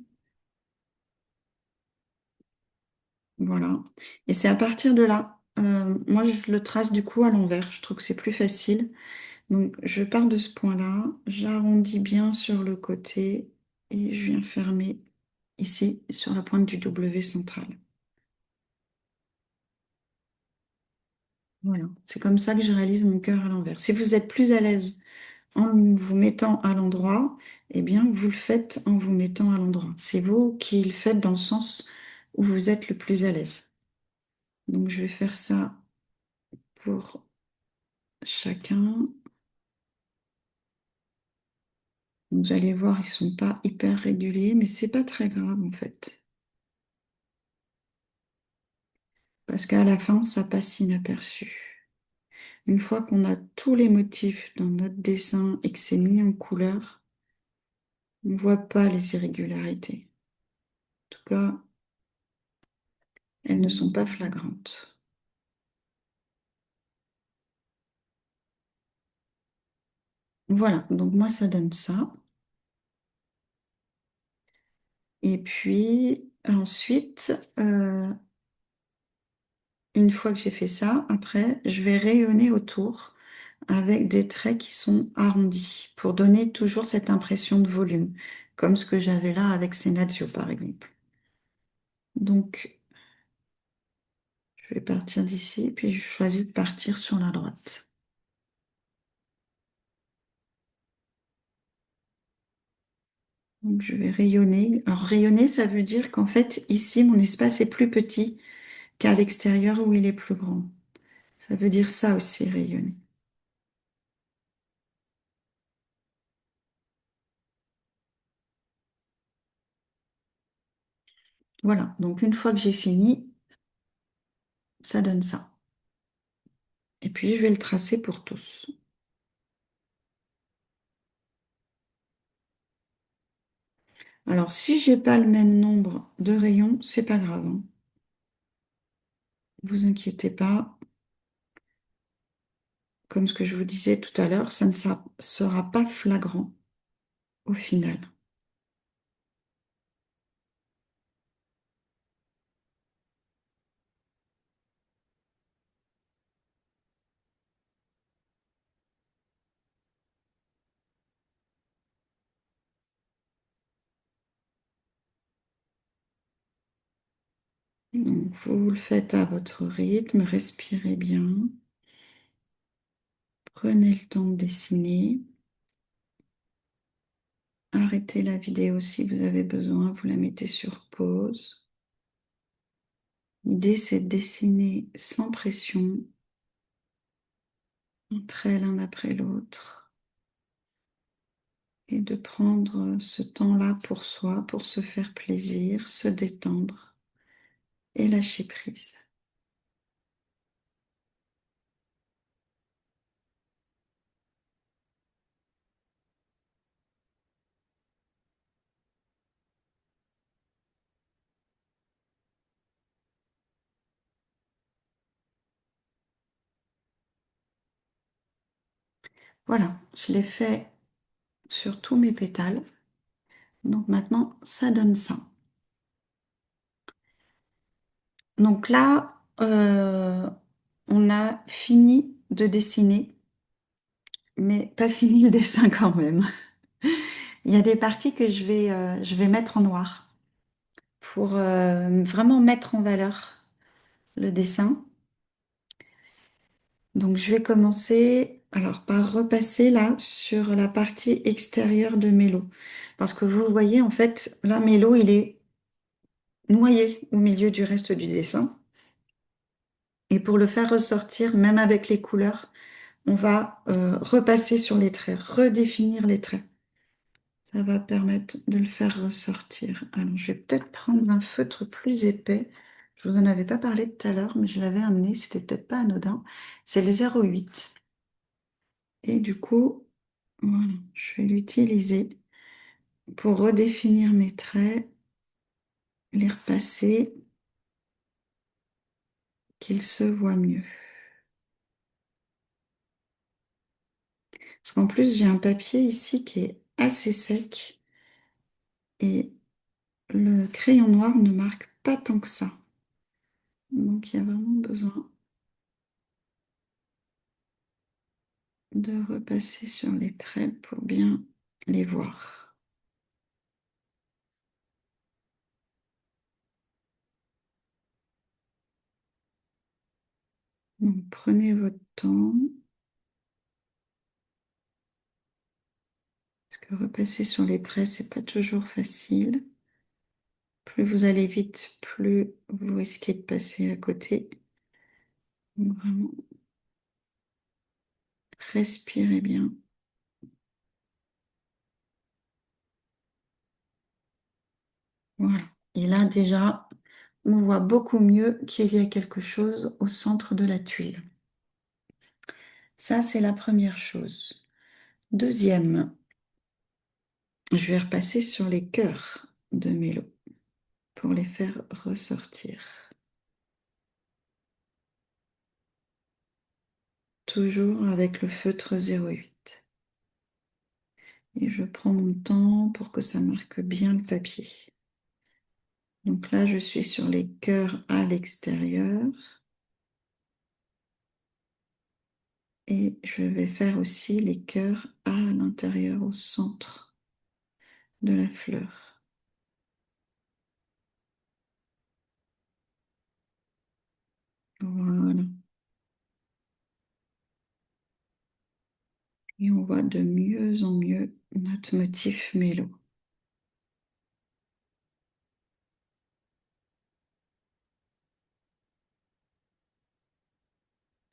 Voilà. Et c'est à partir de là. Moi, je le trace du coup à l'envers. Je trouve que c'est plus facile. Donc, je pars de ce point-là. J'arrondis bien sur le côté et je viens fermer ici sur la pointe du W central. Voilà. C'est comme ça que je réalise mon cœur à l'envers. Si vous êtes plus à l'aise en vous mettant à l'endroit, eh bien, vous le faites en vous mettant à l'endroit. C'est vous qui le faites dans le sens où vous êtes le plus à l'aise. Donc, je vais faire ça pour chacun. Vous allez voir, ils sont pas hyper réguliers, mais c'est pas très grave en fait. Parce qu'à la fin, ça passe inaperçu. Une fois qu'on a tous les motifs dans notre dessin et que c'est mis en couleur, on ne voit pas les irrégularités. En tout cas, elles ne sont pas flagrantes. Voilà, donc moi ça donne ça. Et puis ensuite, une fois que j'ai fait ça, après, je vais rayonner autour avec des traits qui sont arrondis pour donner toujours cette impression de volume, comme ce que j'avais là avec Senazio par exemple. Donc, je vais partir d'ici, puis je choisis de partir sur la droite. Donc, je vais rayonner. Alors, rayonner, ça veut dire qu'en fait, ici, mon espace est plus petit qu'à l'extérieur où il est plus grand. Ça veut dire ça aussi, rayonner. Voilà, donc une fois que j'ai fini, ça donne ça. Et puis, je vais le tracer pour tous. Alors, si j'ai pas le même nombre de rayons, c'est pas grave, hein. Vous inquiétez pas. Comme ce que je vous disais tout à l'heure, ça ne sera pas flagrant au final. Donc, vous le faites à votre rythme, respirez bien, prenez le temps de dessiner. Arrêtez la vidéo si vous avez besoin, vous la mettez sur pause. L'idée, c'est de dessiner sans pression, un trait l'un après l'autre. et de prendre ce temps-là pour soi, pour se faire plaisir, se détendre et lâcher prise. Voilà, je l'ai fait sur tous mes pétales. Donc maintenant, ça donne ça. Donc là, on a fini de dessiner, mais pas fini le dessin quand même. Il y a des parties que je vais mettre en noir pour vraiment mettre en valeur le dessin. Donc je vais commencer alors par repasser là sur la partie extérieure de Mélo. Parce que vous voyez, en fait, là, Mélo, il est noyé au milieu du reste du dessin. Et pour le faire ressortir, même avec les couleurs, on va repasser sur les traits, redéfinir les traits. Ça va permettre de le faire ressortir. Alors, je vais peut-être prendre un feutre plus épais. Je vous en avais pas parlé tout à l'heure, mais je l'avais amené, c'était peut-être pas anodin. C'est le 08. Et du coup, voilà, je vais l'utiliser pour redéfinir mes traits, les repasser, qu'ils se voient mieux. Parce qu'en plus, j'ai un papier ici qui est assez sec et le crayon noir ne marque pas tant que ça. Donc, il y a vraiment besoin de repasser sur les traits pour bien les voir. Donc, prenez votre temps, parce que repasser sur les traits, c'est pas toujours facile. Plus vous allez vite, plus vous risquez de passer à côté. Donc, vraiment, respirez bien. Voilà. Et là, déjà, on voit beaucoup mieux qu'il y a quelque chose au centre de la tuile. Ça, c'est la première chose. Deuxième, je vais repasser sur les cœurs de Mélo pour les faire ressortir. Toujours avec le feutre 08. Et je prends mon temps pour que ça marque bien le papier. Donc là, je suis sur les cœurs à l'extérieur. Et je vais faire aussi les cœurs à l'intérieur, au centre de la fleur. Voilà. Et on voit de mieux en mieux notre motif mélo.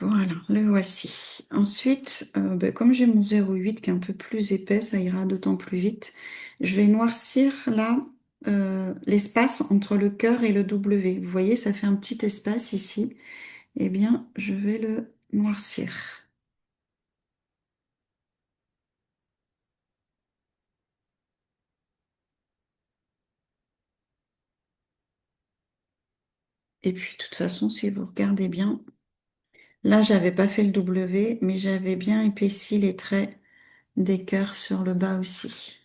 Voilà, le voici. Ensuite, ben, comme j'ai mon 08 qui est un peu plus épais, ça ira d'autant plus vite. Je vais noircir là l'espace entre le cœur et le W. Vous voyez, ça fait un petit espace ici. Eh bien, je vais le noircir. Et puis, de toute façon, si vous regardez bien, là, j'avais pas fait le W, mais j'avais bien épaissi les traits des cœurs sur le bas aussi.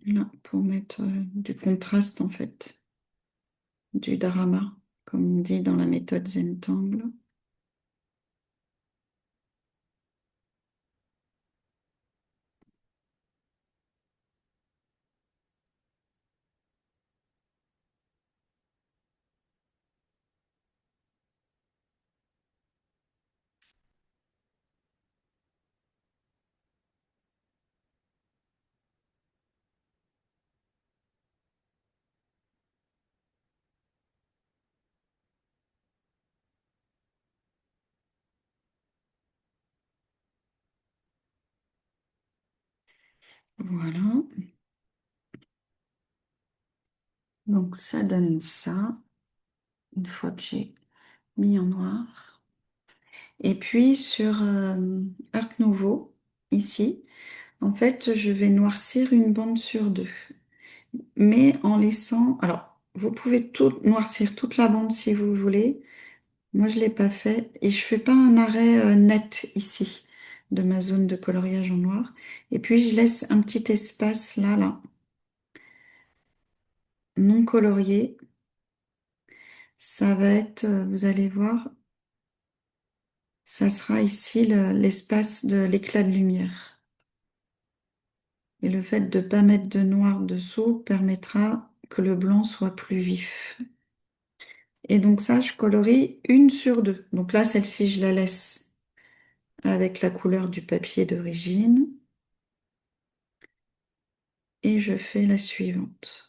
Là, pour mettre du contraste en fait, du drama, comme on dit dans la méthode Zentangle. Voilà. Donc ça donne ça, une fois que j'ai mis en noir. Et puis sur Art Nouveau, ici, en fait, je vais noircir une bande sur deux. Mais en laissant... Alors, vous pouvez tout noircir toute la bande si vous voulez. Moi, je ne l'ai pas fait. Et je fais pas un arrêt net ici de ma zone de coloriage en noir. Et puis, je laisse un petit espace là, non colorié. Ça va être, vous allez voir, ça sera ici l'espace de l'éclat de lumière. Et le fait de ne pas mettre de noir dessous permettra que le blanc soit plus vif. Et donc ça, je colorie une sur deux. Donc là, celle-ci, je la laisse avec la couleur du papier d'origine. Et je fais la suivante.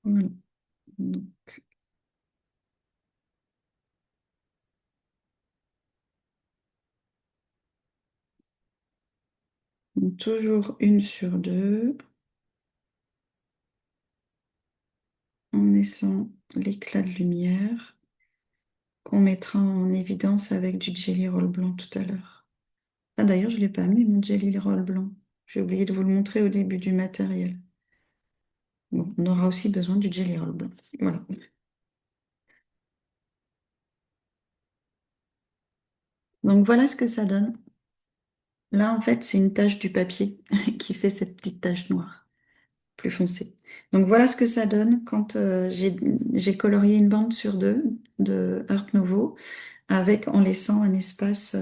Voilà. Donc, toujours une sur deux, en laissant l'éclat de lumière qu'on mettra en évidence avec du Jelly Roll blanc tout à l'heure. Ah d'ailleurs, je ne l'ai pas amené mon Jelly Roll blanc. J'ai oublié de vous le montrer au début du matériel. Bon, on aura aussi besoin du Jelly Roll blanc. Voilà. Donc voilà ce que ça donne. Là, en fait, c'est une tache du papier qui fait cette petite tache noire, plus foncée. Donc voilà ce que ça donne quand j'ai colorié une bande sur deux de Art Nouveau avec en laissant un espace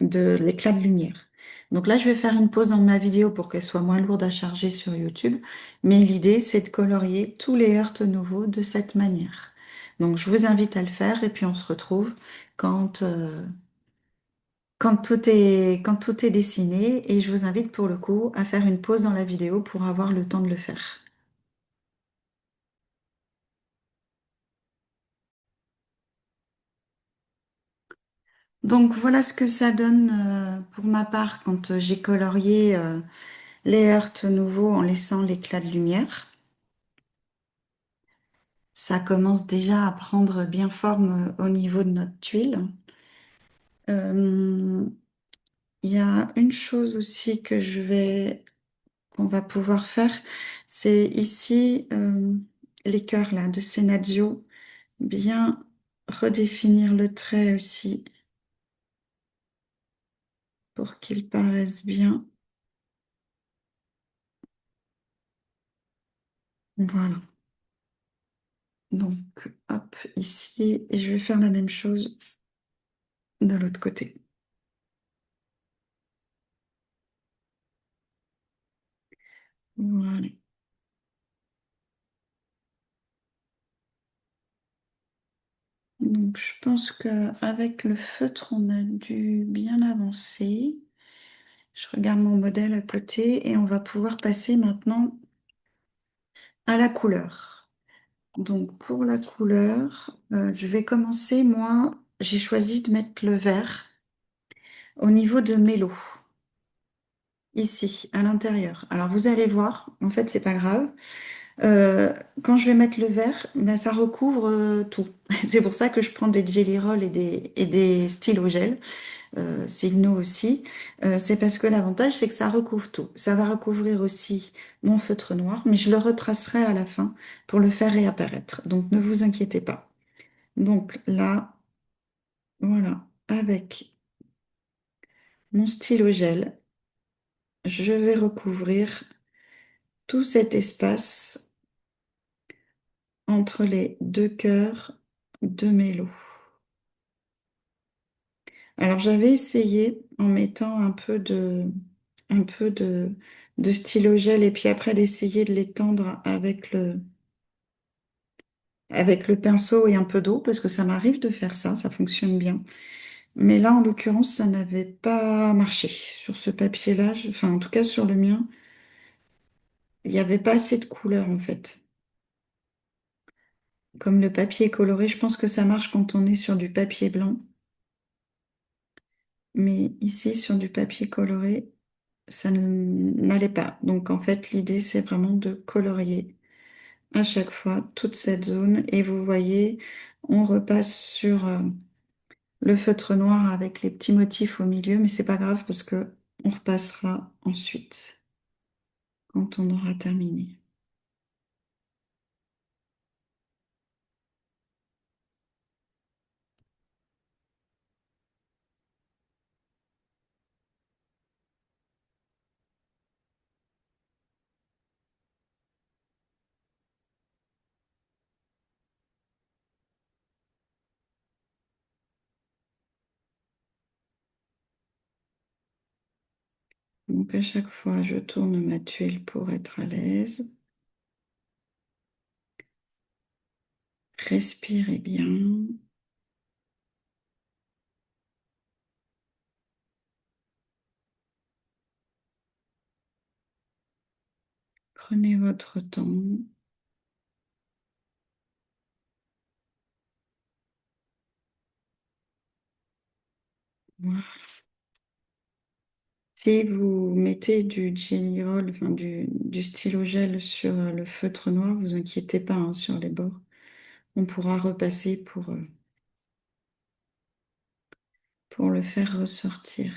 de l'éclat de lumière. Donc là, je vais faire une pause dans ma vidéo pour qu'elle soit moins lourde à charger sur YouTube. Mais l'idée, c'est de colorier tous les Art Nouveau de cette manière. Donc je vous invite à le faire et puis on se retrouve quand, quand tout est dessiné. Et je vous invite pour le coup à faire une pause dans la vidéo pour avoir le temps de le faire. Donc voilà ce que ça donne pour ma part quand j'ai colorié les Hearts nouveaux en laissant l'éclat de lumière. Ça commence déjà à prendre bien forme au niveau de notre tuile. Euh, Il y a une chose aussi qu'on va pouvoir faire, c'est ici les cœurs là de Senazio, bien redéfinir le trait aussi pour qu'il paraisse bien. Voilà. Donc, hop, ici, et je vais faire la même chose de l'autre côté. Voilà. Donc, je pense qu'avec le feutre, on a dû bien avancer. Je regarde mon modèle à côté et on va pouvoir passer maintenant à la couleur. Donc, pour la couleur, je vais commencer, moi, j'ai choisi de mettre le vert au niveau de mes lots, ici, à l'intérieur. Alors, vous allez voir, en fait, c'est pas grave. Euh, Quand je vais mettre le vert, ben, ça recouvre tout. C'est pour ça que je prends des Jelly Roll et des stylos gel, Signo aussi. C'est parce que l'avantage, c'est que ça recouvre tout. Ça va recouvrir aussi mon feutre noir, mais je le retracerai à la fin pour le faire réapparaître. Donc ne vous inquiétez pas. Donc là, voilà, avec mon stylo gel, je vais recouvrir tout cet espace entre les deux cœurs de mes lots. Alors j'avais essayé en mettant un peu de stylo gel et puis après d'essayer de l'étendre avec le pinceau et un peu d'eau parce que ça m'arrive de faire ça, ça fonctionne bien. Mais là en l'occurrence ça n'avait pas marché sur ce papier-là, enfin en tout cas sur le mien, il n'y avait pas assez de couleur en fait. Comme le papier est coloré, je pense que ça marche quand on est sur du papier blanc. Mais ici, sur du papier coloré, ça n'allait pas. Donc en fait, l'idée, c'est vraiment de colorier à chaque fois toute cette zone. Et vous voyez, on repasse sur le feutre noir avec les petits motifs au milieu, mais c'est pas grave parce que on repassera ensuite quand on aura terminé. Donc à chaque fois, je tourne ma tuile pour être à l'aise. Respirez bien. Prenez votre temps. Voilà. Si vous mettez du jelly roll, enfin du stylo gel sur le feutre noir, vous inquiétez pas hein, sur les bords. On pourra repasser pour le faire ressortir.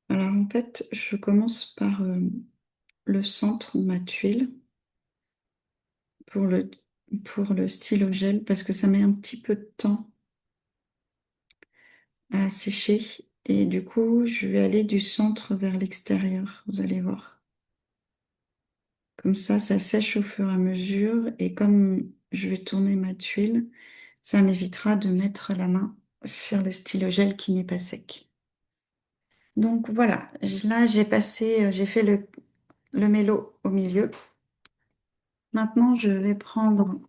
Alors en fait, je commence par le centre de ma tuile pour pour le stylo gel parce que ça met un petit peu de temps à sécher. Et du coup, je vais aller du centre vers l'extérieur, vous allez voir. Comme ça sèche au fur et à mesure. Et comme je vais tourner ma tuile, ça m'évitera de mettre la main sur le stylo gel qui n'est pas sec. Donc voilà, là j'ai passé, j'ai fait le mélo au milieu. Maintenant, je vais prendre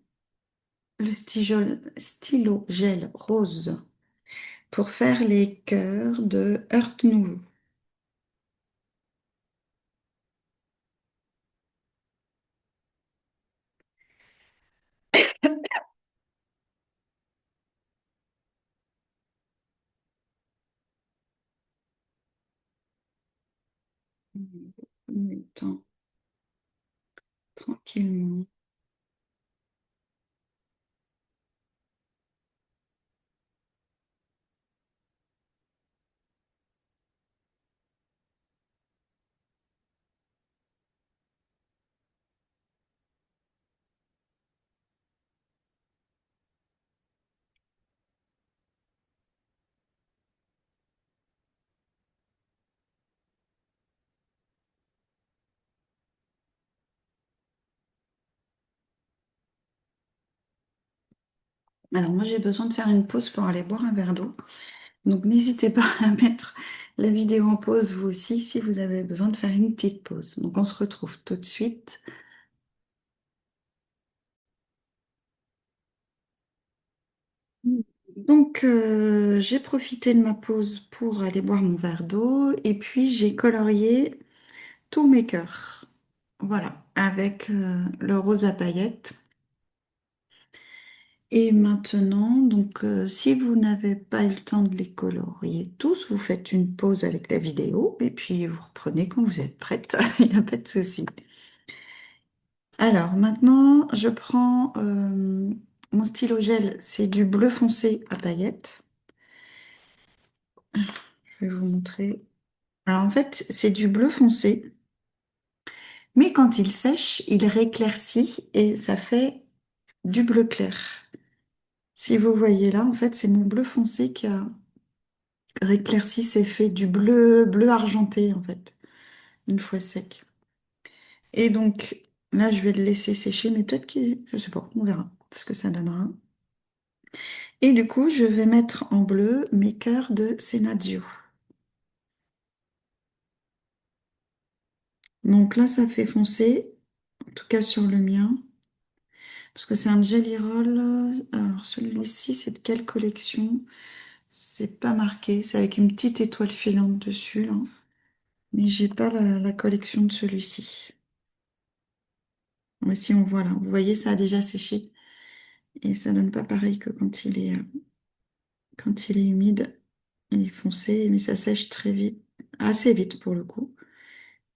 le stylo gel rose pour faire les cœurs de Heurte Nouveau. Prenez le temps tranquillement. Alors moi j'ai besoin de faire une pause pour aller boire un verre d'eau. Donc n'hésitez pas à mettre la vidéo en pause vous aussi si vous avez besoin de faire une petite pause. Donc on se retrouve tout de suite. Donc j'ai profité de ma pause pour aller boire mon verre d'eau et puis j'ai colorié tous mes cœurs. Voilà, avec le rose à paillettes. Et maintenant, donc si vous n'avez pas eu le temps de les colorier tous, vous faites une pause avec la vidéo et puis vous reprenez quand vous êtes prête. Il n'y a pas de souci. Alors maintenant, je prends mon stylo gel, c'est du bleu foncé à paillettes. Je vais vous montrer. Alors en fait, c'est du bleu foncé, mais quand il sèche, il rééclaircit et ça fait du bleu clair. Si vous voyez là, en fait, c'est mon bleu foncé qui a rééclairci, c'est fait du bleu argenté en fait, une fois sec. Et donc là, je vais le laisser sécher, mais peut-être qu'il, je sais pas, on verra ce que ça donnera. Et du coup, je vais mettre en bleu mes cœurs de Senaggio. Donc là, ça fait foncer, en tout cas sur le mien. Parce que c'est un Jelly Roll. Alors celui-ci, c'est de quelle collection? C'est pas marqué. C'est avec une petite étoile filante dessus, là. Mais j'ai pas la collection de celui-ci. Mais si on voit là, vous voyez, ça a déjà séché. Et ça donne pas pareil que quand il est humide. Il est foncé, mais ça sèche très vite. Assez vite pour le coup.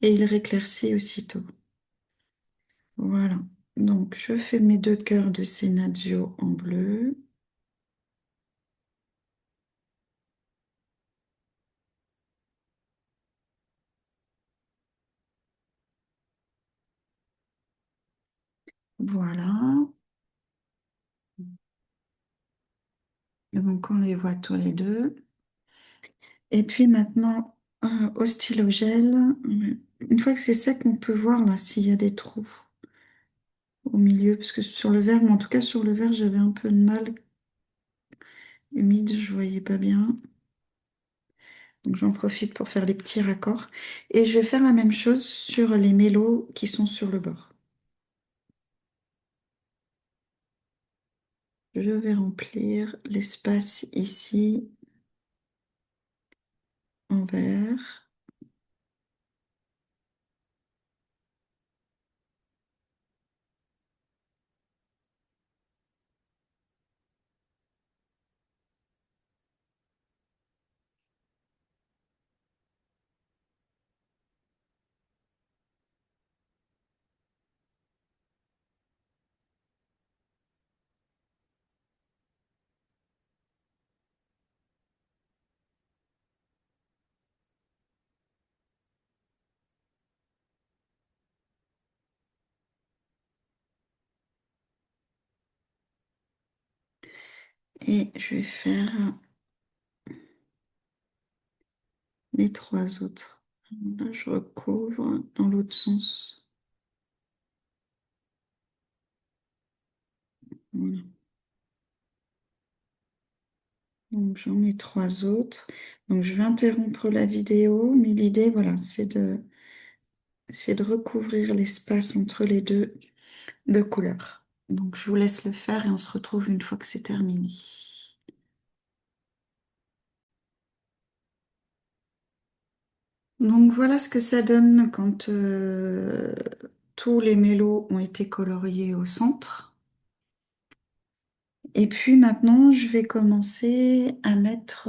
Et il rééclaircit aussitôt. Voilà. Donc, je fais mes deux cœurs de Senaggio en bleu. Voilà. Et donc, on les voit tous les deux. Et puis maintenant, au stylo gel, une fois que c'est sec, on peut voir là s'il y a des trous au milieu. Parce que sur le verre, mais en tout cas sur le verre, j'avais un peu de mal. Humide, je voyais pas bien. Donc, j'en profite pour faire les petits raccords. Et je vais faire la même chose sur les mélos qui sont sur le bord. Je vais remplir l'espace ici en vert. Et je vais faire les trois autres. Là, je recouvre dans l'autre sens. Voilà. Donc j'en ai trois autres. Donc je vais interrompre la vidéo, mais l'idée, voilà, c'est de recouvrir l'espace entre les deux de couleur. Donc je vous laisse le faire et on se retrouve une fois que c'est terminé. Donc voilà ce que ça donne quand tous les mélos ont été coloriés au centre. Et puis maintenant, je vais commencer à mettre...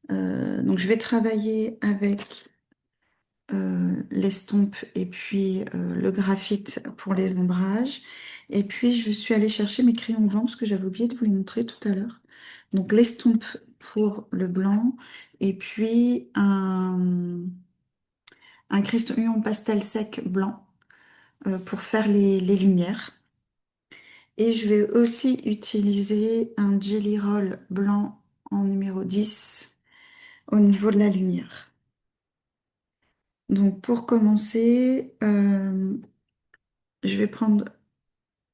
donc je vais travailler avec l'estompe et puis le graphite pour les ombrages. Et puis je suis allée chercher mes crayons blancs parce que j'avais oublié de vous les montrer tout à l'heure. Donc l'estompe pour le blanc et puis un crayon pastel sec blanc pour faire les lumières. Et je vais aussi utiliser un Jelly Roll blanc en numéro 10 au niveau de la lumière. Donc pour commencer, je vais prendre,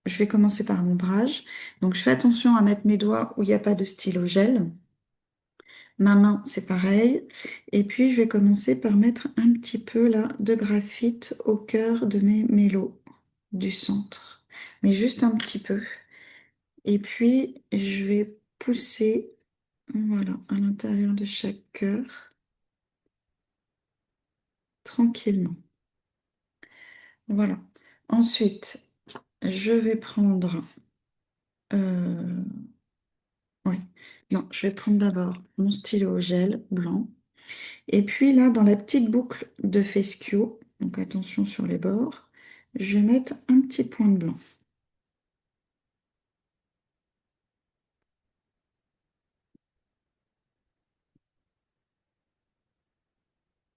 je vais commencer par l'ombrage. Donc je fais attention à mettre mes doigts où il n'y a pas de stylo gel. Ma main, c'est pareil. Et puis je vais commencer par mettre un petit peu là de graphite au cœur de mes mélos du centre. Mais juste un petit peu. Et puis je vais pousser, voilà, à l'intérieur de chaque cœur, tranquillement. Voilà. Ensuite, je vais prendre... euh, ouais. Non, je vais prendre d'abord mon stylo gel blanc. Et puis là, dans la petite boucle de Fescue, donc attention sur les bords, je vais mettre un petit point de blanc.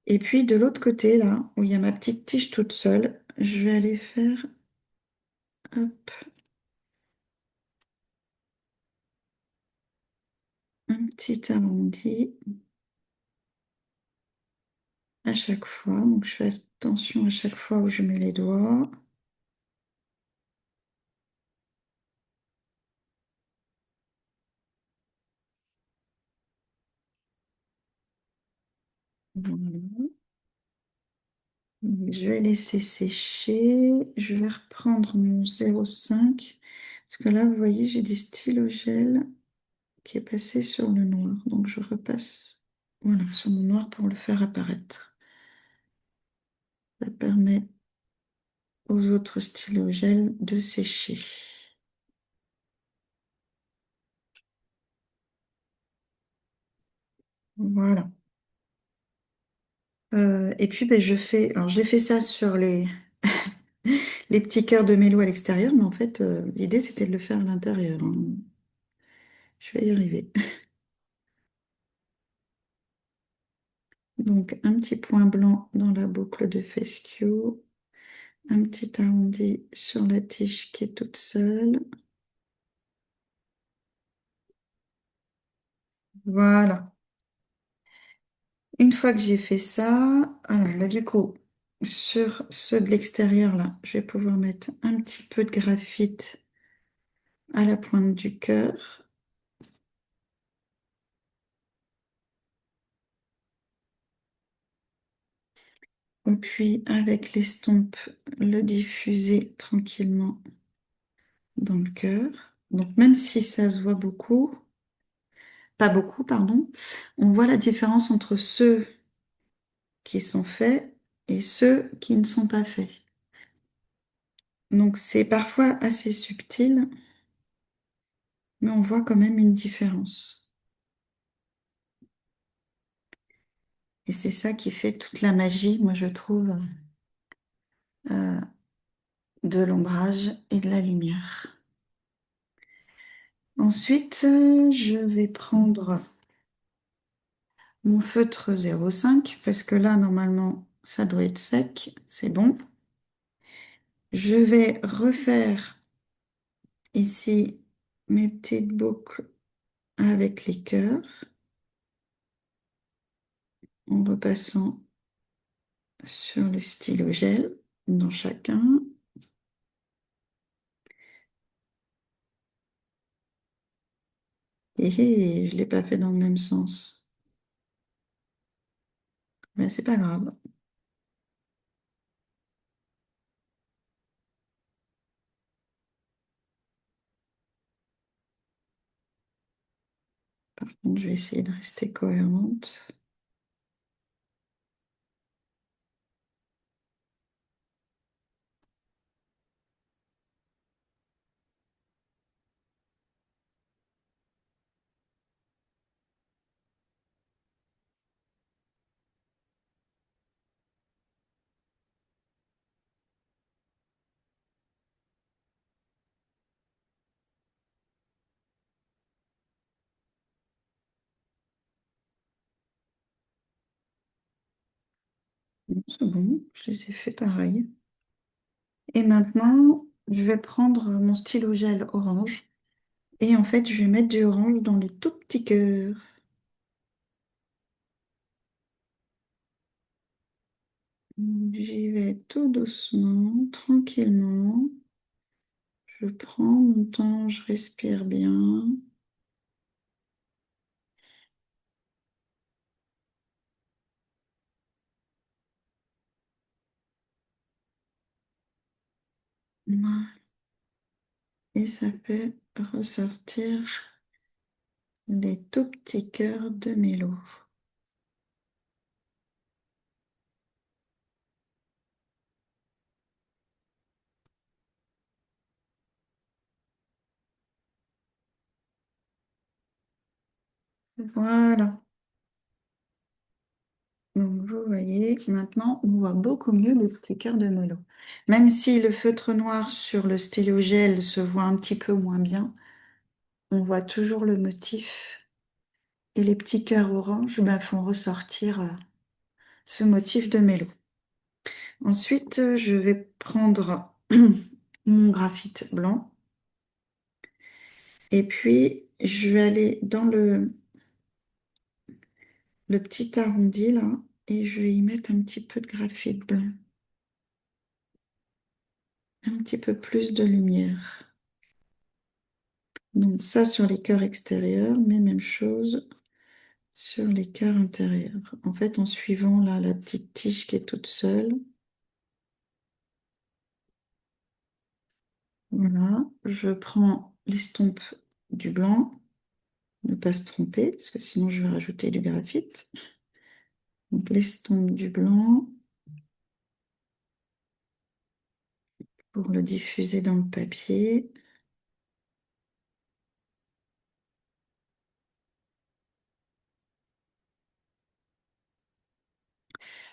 Et puis de l'autre côté, là, où il y a ma petite tige toute seule, je vais aller faire, hop, un petit arrondi à chaque fois. Donc je fais attention à chaque fois où je mets les doigts. Voilà. Je vais laisser sécher. Je vais reprendre mon 0,5. Parce que là, vous voyez, j'ai du stylo gel qui est passé sur le noir. Donc, je repasse voilà, sur mon noir pour le faire apparaître. Ça permet aux autres stylos gel de sécher. Voilà. Et puis, ben, alors j'ai fait ça sur les petits cœurs de mélo à l'extérieur, mais en fait, l'idée, c'était de le faire à l'intérieur, hein. Je vais y arriver. Donc, un petit point blanc dans la boucle de Fescue, un petit arrondi sur la tige qui est toute seule. Voilà. Une fois que j'ai fait ça, alors là, du coup, sur ceux de l'extérieur, là, je vais pouvoir mettre un petit peu de graphite à la pointe du cœur. Et puis, avec l'estompe, le diffuser tranquillement dans le cœur. Donc, même si ça se voit beaucoup, pas beaucoup, pardon, on voit la différence entre ceux qui sont faits et ceux qui ne sont pas faits. Donc, c'est parfois assez subtil, mais on voit quand même une différence. Et c'est ça qui fait toute la magie, moi, je trouve, euh, de l'ombrage et de la lumière. Ensuite, je vais prendre mon feutre 0,5 parce que là, normalement, ça doit être sec. C'est bon. Je vais refaire ici mes petites boucles avec les cœurs en repassant sur le stylo gel dans chacun. Et je ne l'ai pas fait dans le même sens. Mais c'est pas grave. Par contre, je vais essayer de rester cohérente. Bon, c'est bon, je les ai fait pareil. Et maintenant, je vais prendre mon stylo gel orange. Et en fait, je vais mettre du orange dans le tout petit cœur. J'y vais tout doucement, tranquillement. Je prends mon temps, je respire bien. Voilà. Et ça fait ressortir les tout petits cœurs de mélo. Voilà. Donc, vous voyez, maintenant, on voit beaucoup mieux les petits cœurs de mélo. Même si le feutre noir sur le stylo gel se voit un petit peu moins bien, on voit toujours le motif. Et les petits cœurs orange ben, font ressortir ce motif de mélo. Ensuite, je vais prendre mon graphite blanc et puis je vais aller dans le petit arrondi là et je vais y mettre un petit peu de graphite blanc, un petit peu plus de lumière. Donc ça sur les cœurs extérieurs, mais même chose sur les cœurs intérieurs. En fait, en suivant là la petite tige qui est toute seule. Voilà, je prends l'estompe du blanc, ne pas se tromper, parce que sinon je vais rajouter du graphite. Donc l'estompe du blanc pour le diffuser dans le papier.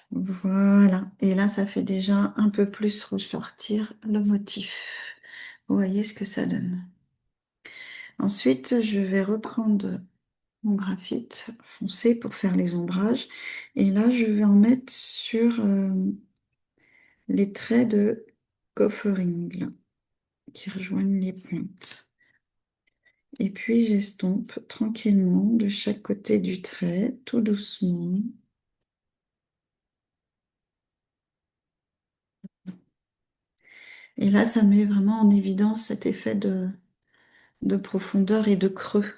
Voilà, et là ça fait déjà un peu plus ressortir le motif. Vous voyez ce que ça donne. Ensuite, je vais reprendre mon graphite foncé pour faire les ombrages. Et là, je vais en mettre sur les traits de goffering là, qui rejoignent les pointes. Et puis, j'estompe tranquillement de chaque côté du trait, tout doucement. Et là, ça met vraiment en évidence cet effet de profondeur et de creux.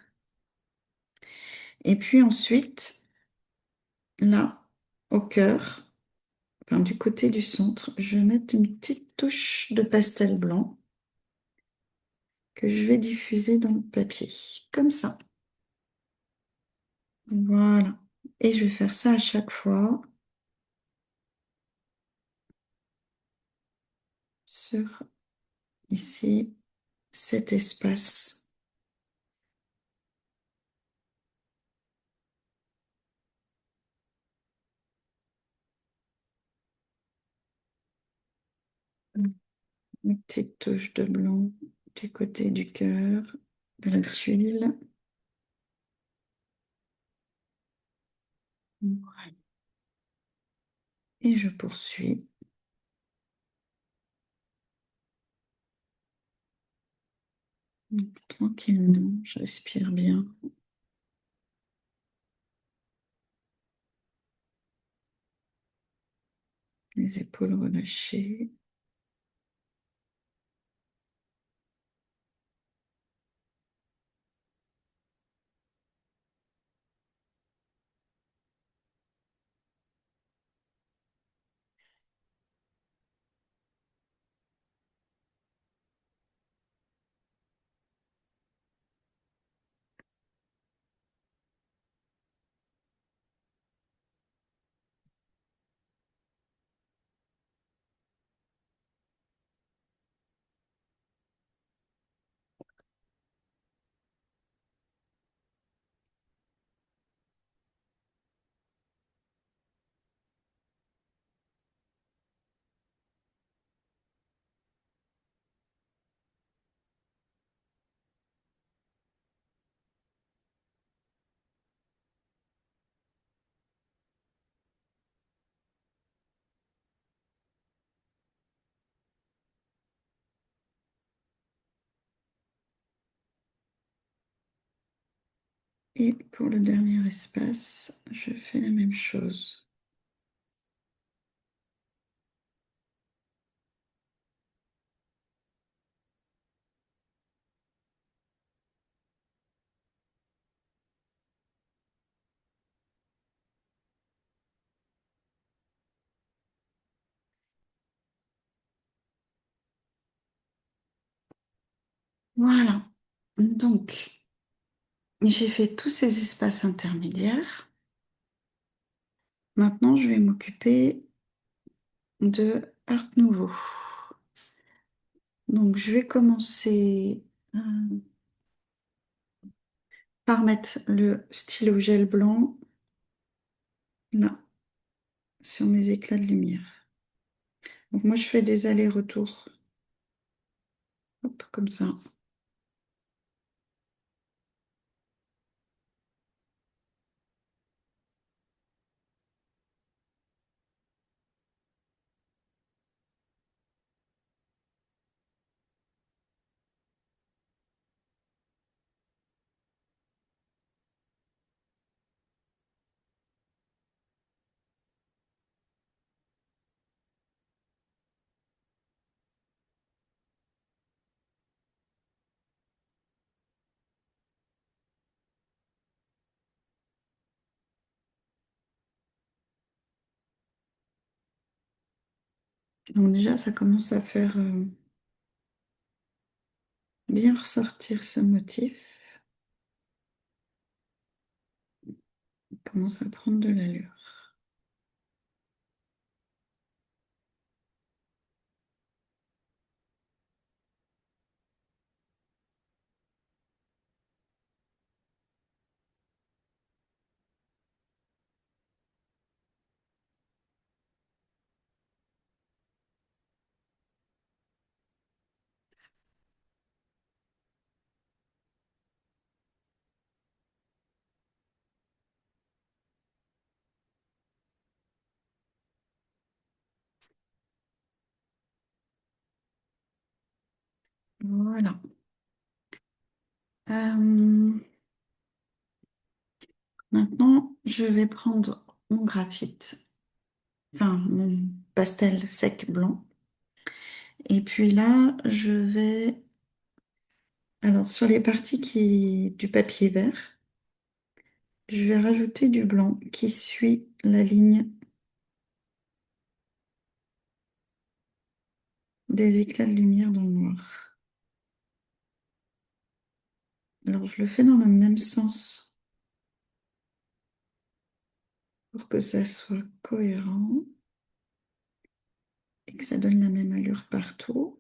Et puis ensuite, là, au cœur, enfin, du côté du centre, je vais mettre une petite touche de pastel blanc que je vais diffuser dans le papier, comme ça. Voilà. Et je vais faire ça à chaque fois sur ici cet espace. Une petite touche de blanc du côté du cœur, de la tuile. Voilà. Et je poursuis. Donc, tranquillement, je respire bien. Les épaules relâchées. Et pour le dernier espace, je fais la même chose. Voilà. Donc, j'ai fait tous ces espaces intermédiaires. Maintenant, je vais m'occuper de Art Nouveau. Donc, je vais commencer par mettre le stylo gel blanc là, sur mes éclats de lumière. Donc, moi, je fais des allers-retours. Hop, comme ça. Donc, déjà, ça commence à faire bien ressortir ce motif. Il commence à prendre de l'allure. Voilà. Euh, Maintenant, je vais prendre mon graphite, enfin mon pastel sec blanc. Et puis là, je vais, alors sur les parties du papier vert, je vais rajouter du blanc qui suit la ligne des éclats de lumière dans le noir. Alors je le fais dans le même sens pour que ça soit cohérent et que ça donne la même allure partout.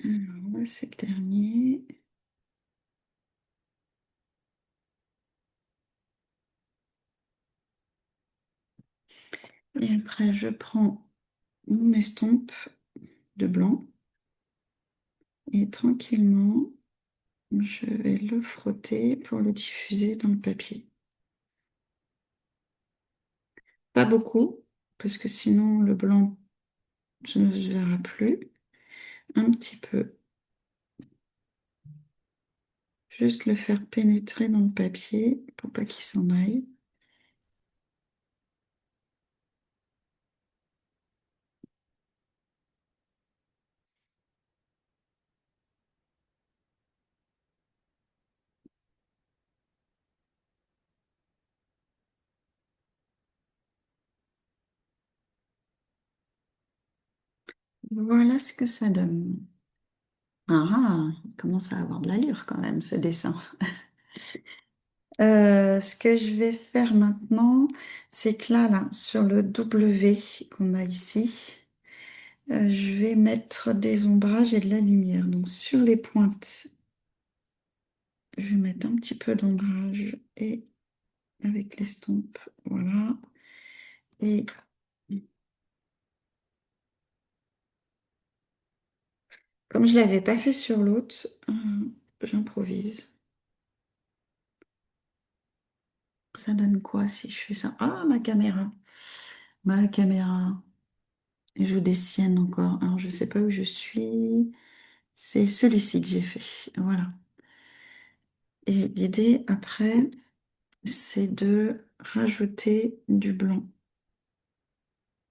Alors là, c'est le dernier. Et après, je prends mon estompe de blanc et tranquillement, je vais le frotter pour le diffuser dans le papier. Pas beaucoup, parce que sinon le blanc ne se verra plus. Un petit peu. Juste le faire pénétrer dans le papier pour pas qu'il s'en aille. Voilà ce que ça donne. Ah, ah, il commence à avoir de l'allure quand même, ce dessin. Ce que je vais faire maintenant, c'est que là, sur le W qu'on a ici, je vais mettre des ombrages et de la lumière. Donc sur les pointes, je vais mettre un petit peu d'ombrage et avec l'estompe, voilà. Et comme je ne l'avais pas fait sur l'autre, j'improvise. Ça donne quoi si je fais ça? Ah, ma caméra. Ma caméra. Et je dessine encore. Alors, je ne sais pas où je suis. C'est celui-ci que j'ai fait. Voilà. Et l'idée, après, c'est de rajouter du blanc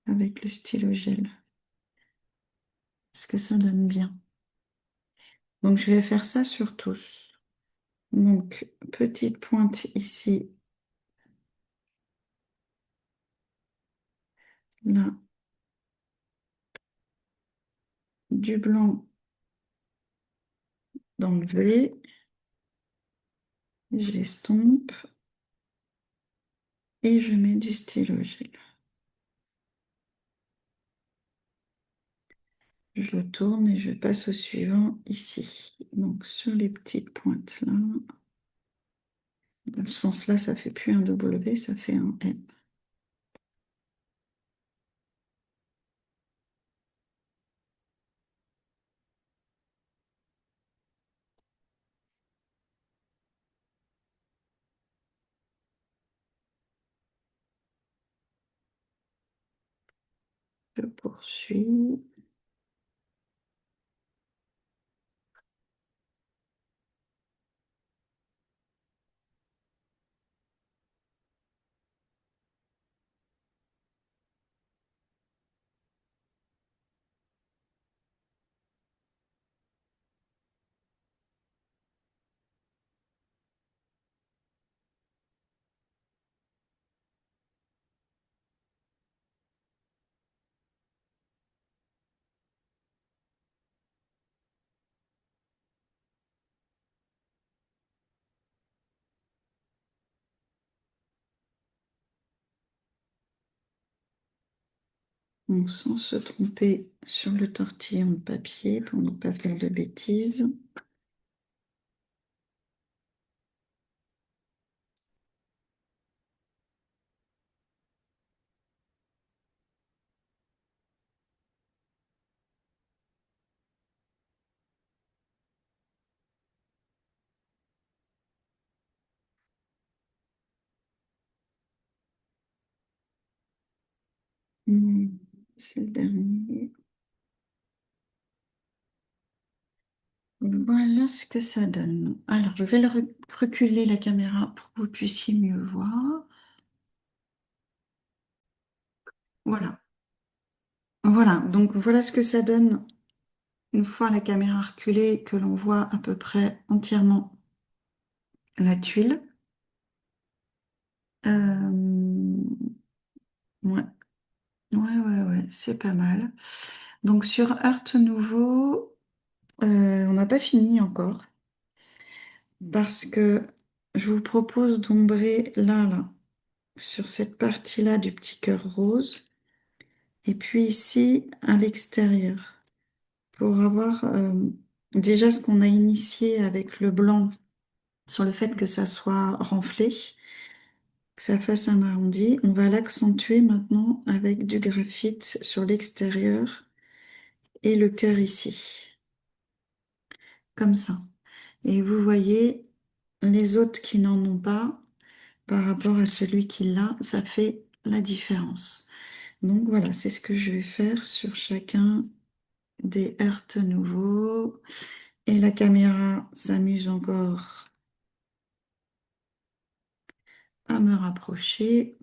avec le stylo gel. Parce que ça donne bien. Donc, je vais faire ça sur tous. Donc, petite pointe ici, là, du blanc dans le V. Je l'estompe et je mets du stylo gel. Je le tourne et je passe au suivant ici. Donc sur les petites pointes là, dans le sens là, ça fait plus un W, ça fait un N. Je poursuis. On sans se tromper sur le tortillon de papier pour ne pas faire de bêtises. Hmm, c'est le dernier. Voilà ce que ça donne. Alors, je vais reculer la caméra pour que vous puissiez mieux voir. Voilà. Voilà, donc voilà ce que ça donne une fois la caméra reculée, que l'on voit à peu près entièrement la tuile. Ouais, ouais, c'est pas mal. Donc sur Art Nouveau, on n'a pas fini encore parce que je vous propose d'ombrer là, sur cette partie-là du petit cœur rose, et puis ici à l'extérieur, pour avoir déjà ce qu'on a initié avec le blanc sur le fait que ça soit renflé, que ça fasse un arrondi. On va l'accentuer maintenant avec du graphite sur l'extérieur et le cœur ici, comme ça. Et vous voyez, les autres qui n'en ont pas, par rapport à celui qui l'a, ça fait la différence. Donc voilà, c'est ce que je vais faire sur chacun des heurts nouveaux. Et la caméra s'amuse encore à me rapprocher.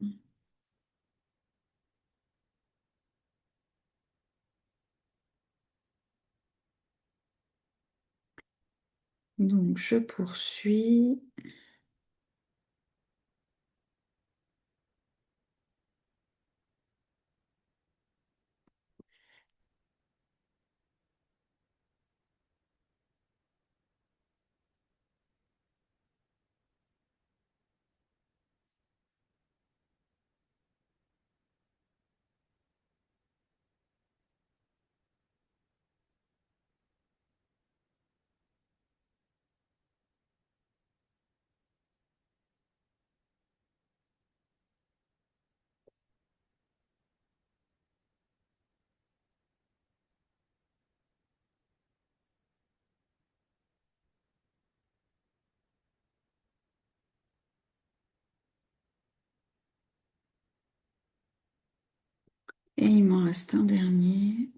Donc je poursuis. Et il m'en reste un dernier.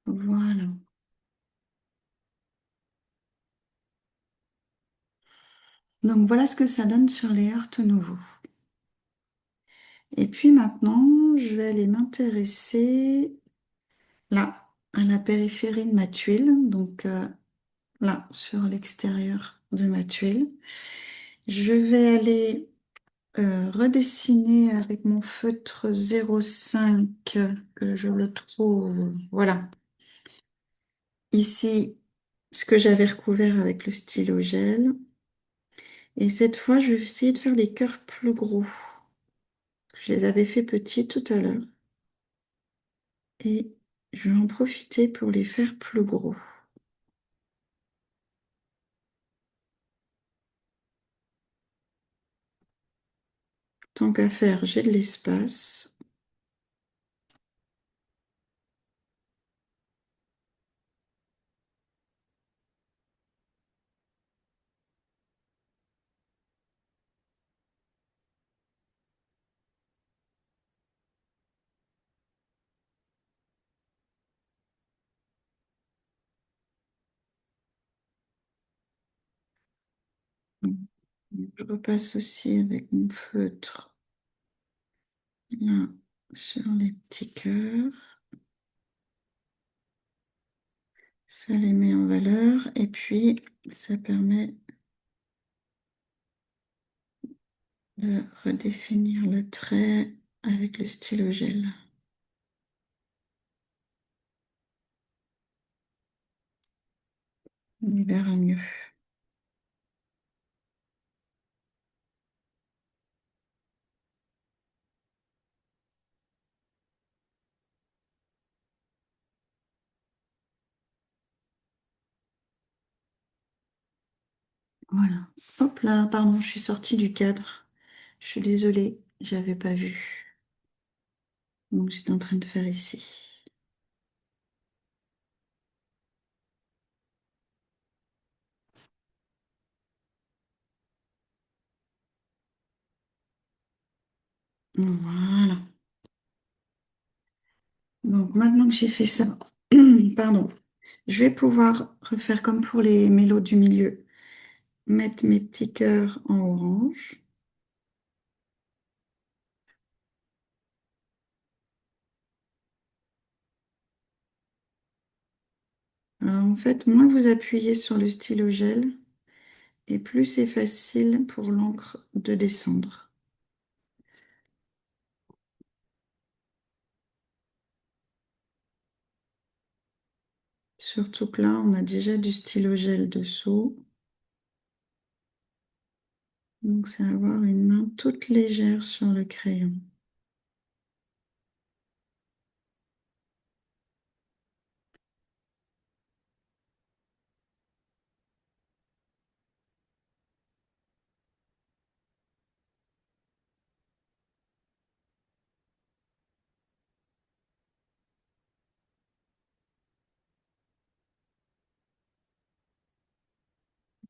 Voilà. Donc voilà ce que ça donne sur les heurts nouveaux. Et puis maintenant, je vais aller m'intéresser là, à la périphérie de ma tuile. Donc là, sur l'extérieur de ma tuile. Je vais aller redessiner avec mon feutre 05 que je le trouve. Voilà. Ici, ce que j'avais recouvert avec le stylo gel. Et cette fois, je vais essayer de faire les cœurs plus gros. Je les avais fait petits tout à l'heure. Et je vais en profiter pour les faire plus gros. Tant qu'à faire, j'ai de l'espace. Je repasse aussi avec mon feutre là sur les petits cœurs. Ça les met en valeur et puis ça permet de redéfinir le trait avec le stylo gel. On y verra mieux. Voilà. Hop là, pardon, je suis sortie du cadre. Je suis désolée, j'avais pas vu. Donc j'étais en train de faire ici. Voilà. Donc maintenant que j'ai fait ça, pardon, je vais pouvoir refaire comme pour les mélos du milieu, mettre mes petits cœurs en orange. Alors en fait, moins vous appuyez sur le stylo gel, et plus c'est facile pour l'encre de descendre. Surtout que là, on a déjà du stylo gel dessous. Donc c'est avoir une main toute légère sur le crayon.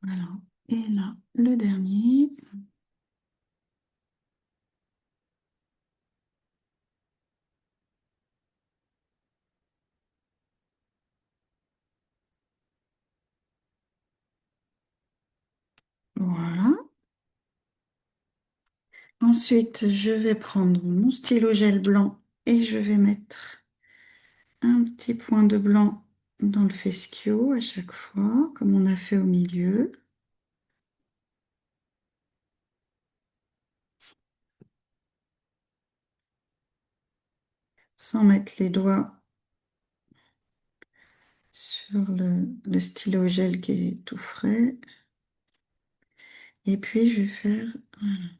Voilà. Et là, le dernier. Voilà. Ensuite, je vais prendre mon stylo gel blanc et je vais mettre un petit point de blanc dans le fescio à chaque fois, comme on a fait au milieu. Sans mettre les doigts sur le stylo gel qui est tout frais. Et puis, je vais faire voilà,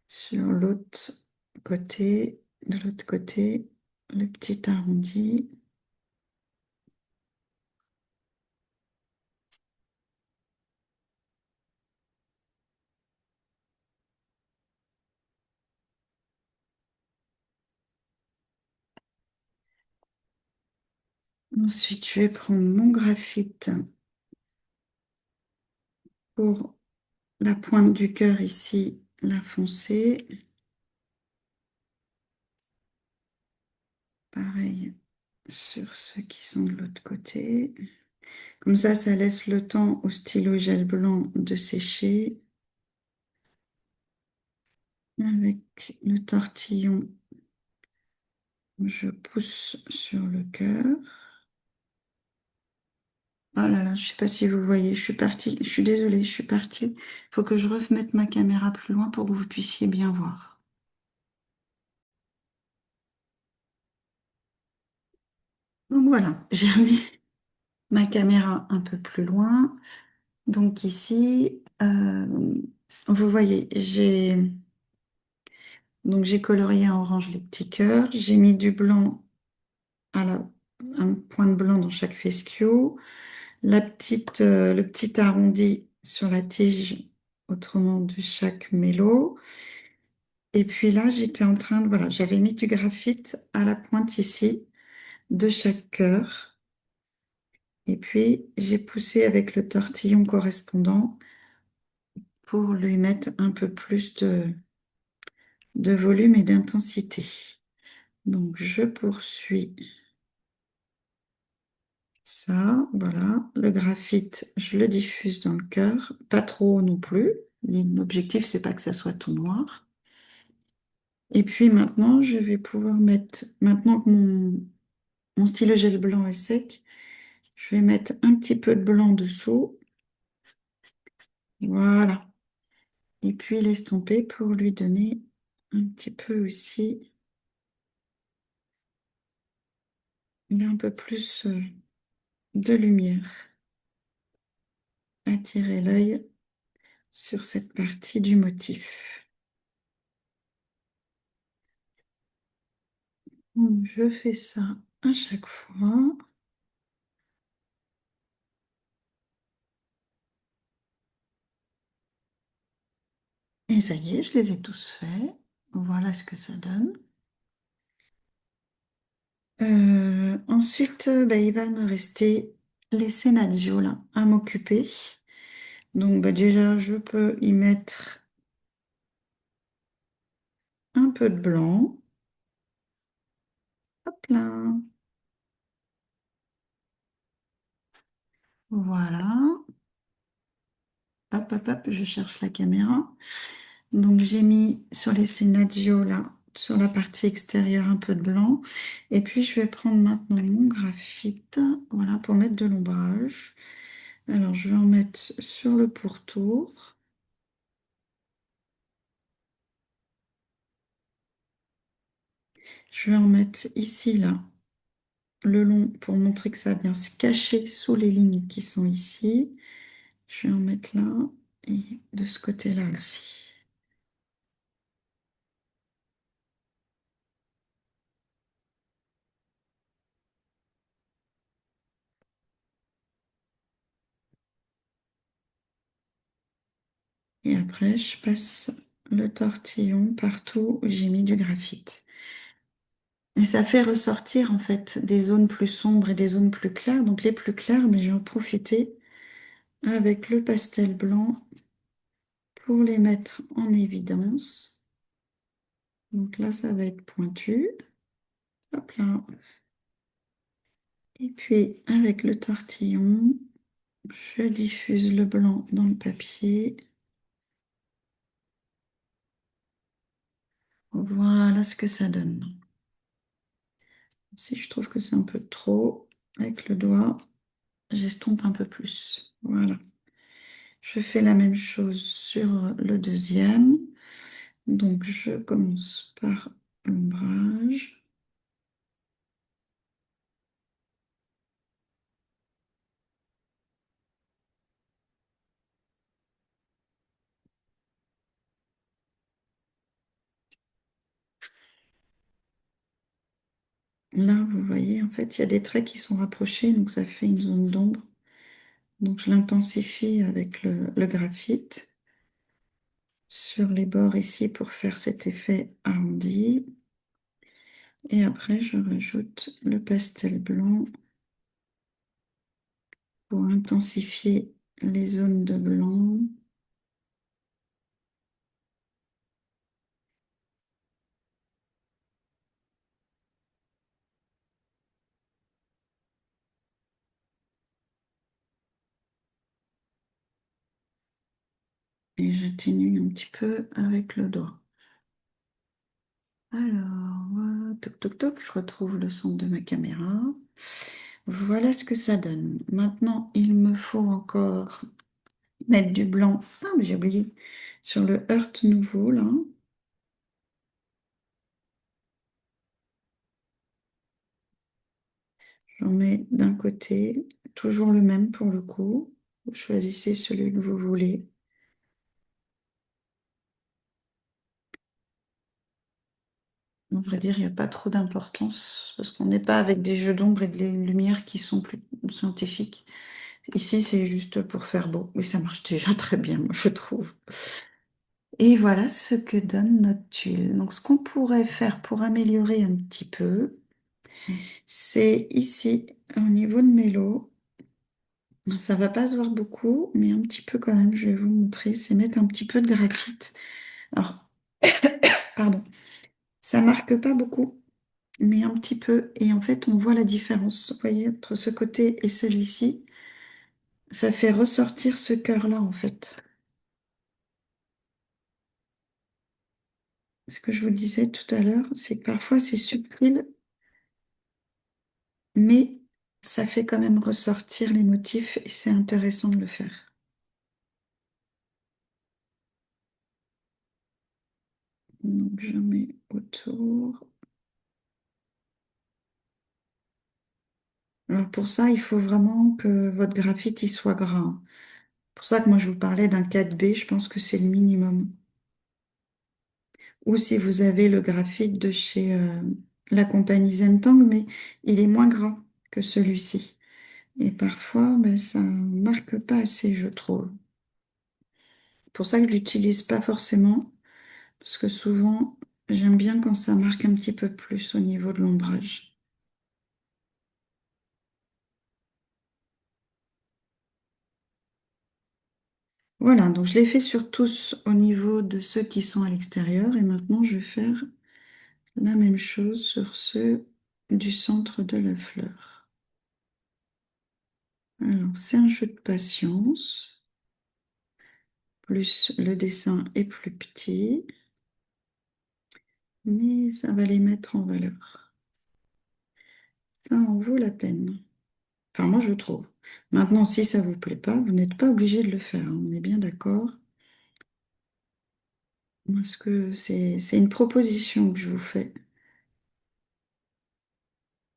sur de l'autre côté, le petit arrondi. Ensuite, je vais prendre mon graphite pour la pointe du cœur ici, la foncer. Pareil sur ceux qui sont de l'autre côté. Comme ça laisse le temps au stylo gel blanc de sécher. Avec le tortillon, je pousse sur le cœur. Oh là là, je ne sais pas si vous voyez, je suis partie, je suis désolée, je suis partie. Il faut que je remette ma caméra plus loin pour que vous puissiez bien voir. Donc voilà, j'ai remis ma caméra un peu plus loin. Donc ici, vous voyez, j'ai colorié en orange les petits cœurs. J'ai mis du blanc à un point de blanc dans chaque fescio. Le petit arrondi sur la tige, autrement de chaque mélo. Et puis là, j'étais en train de, voilà, j'avais mis du graphite à la pointe ici de chaque cœur. Et puis, j'ai poussé avec le tortillon correspondant pour lui mettre un peu plus de volume et d'intensité. Donc, je poursuis ça, voilà. Le graphite, je le diffuse dans le cœur, pas trop non plus. L'objectif, c'est pas que ça soit tout noir. Et puis maintenant, je vais pouvoir mettre, maintenant que mon stylo gel blanc est sec, je vais mettre un petit peu de blanc dessous. Voilà. Et puis l'estomper pour lui donner un petit peu aussi, un peu plus de lumière. Attirer l'œil sur cette partie du motif. Donc, je fais ça à chaque fois. Et ça y est, je les ai tous faits. Voilà ce que ça donne. Ensuite, bah, il va me rester les scénarios là à m'occuper. Donc bah, déjà, je peux y mettre un peu de blanc. Hop là. Voilà. Hop, hop, hop, je cherche la caméra. Donc j'ai mis sur les scénarios là, sur la partie extérieure, un peu de blanc. Et puis je vais prendre maintenant mon graphite, voilà, pour mettre de l'ombrage. Alors je vais en mettre sur le pourtour. Je vais en mettre ici, là, le long, pour montrer que ça vient se cacher sous les lignes qui sont ici. Je vais en mettre là et de ce côté-là aussi. Et après, je passe le tortillon partout où j'ai mis du graphite. Et ça fait ressortir en fait des zones plus sombres et des zones plus claires. Donc les plus claires, mais je vais en profiter avec le pastel blanc pour les mettre en évidence. Donc là, ça va être pointu. Hop là. Et puis avec le tortillon, je diffuse le blanc dans le papier. Voilà ce que ça donne. Si je trouve que c'est un peu trop, avec le doigt, j'estompe un peu plus. Voilà. Je fais la même chose sur le deuxième. Donc, je commence par l'ombrage. Là, vous voyez, en fait, il y a des traits qui sont rapprochés, donc ça fait une zone d'ombre. Donc, je l'intensifie avec le graphite sur les bords ici pour faire cet effet arrondi. Et après, je rajoute le pastel blanc pour intensifier les zones de blanc. Et j'atténue un petit peu avec le doigt. Alors, toc toc toc, je retrouve le centre de ma caméra. Voilà ce que ça donne. Maintenant, il me faut encore mettre du blanc. Ah, mais j'ai oublié. Sur le Heart nouveau, là. J'en mets d'un côté, toujours le même pour le coup. Vous choisissez celui que vous voulez. On vrai dire, il n'y a pas trop d'importance parce qu'on n'est pas avec des jeux d'ombre et de lumière qui sont plus scientifiques. Ici, c'est juste pour faire beau, mais ça marche déjà très bien, moi, je trouve. Et voilà ce que donne notre tuile. Donc, ce qu'on pourrait faire pour améliorer un petit peu, c'est ici, au niveau de mes lots. Ça va pas se voir beaucoup, mais un petit peu quand même, je vais vous montrer, c'est mettre un petit peu de graphite. Alors, pardon, ça marque pas beaucoup. mais un petit peu. Et en fait, on voit la différence, vous voyez, entre ce côté et celui-ci. Ça fait ressortir ce cœur-là, en fait. Ce que je vous disais tout à l'heure, c'est que parfois c'est subtil, mais ça fait quand même ressortir les motifs et c'est intéressant de le faire. Donc je mets autour. Alors pour ça, il faut vraiment que votre graphite il soit gras. C'est pour ça que moi je vous parlais d'un 4B, je pense que c'est le minimum. Ou si vous avez le graphite de chez la compagnie Zentang, mais il est moins gras que celui-ci. Et parfois, ben, ça marque pas assez, je trouve. Pour ça que je l'utilise pas forcément, parce que souvent, j'aime bien quand ça marque un petit peu plus au niveau de l'ombrage. Voilà, donc je l'ai fait sur tous au niveau de ceux qui sont à l'extérieur, et maintenant je vais faire la même chose sur ceux du centre de la fleur. Alors, c'est un jeu de patience, plus le dessin est plus petit, mais ça va les mettre en valeur. Ça en vaut la peine. Enfin, moi, je trouve. Maintenant, si ça vous plaît pas, vous n'êtes pas obligé de le faire, hein, on est bien d'accord. Parce que c'est une proposition que je vous fais.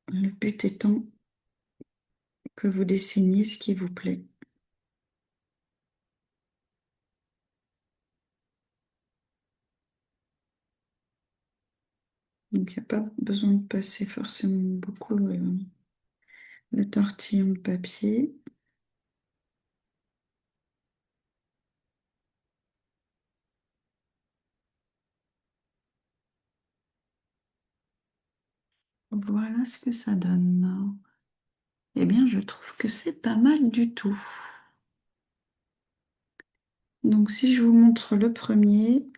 Le but étant que vous dessiniez ce qui vous plaît. Donc, il n'y a pas besoin de passer forcément beaucoup le tortillon de papier. Voilà ce que ça donne. Eh bien, je trouve que c'est pas mal du tout. Donc, si je vous montre le premier,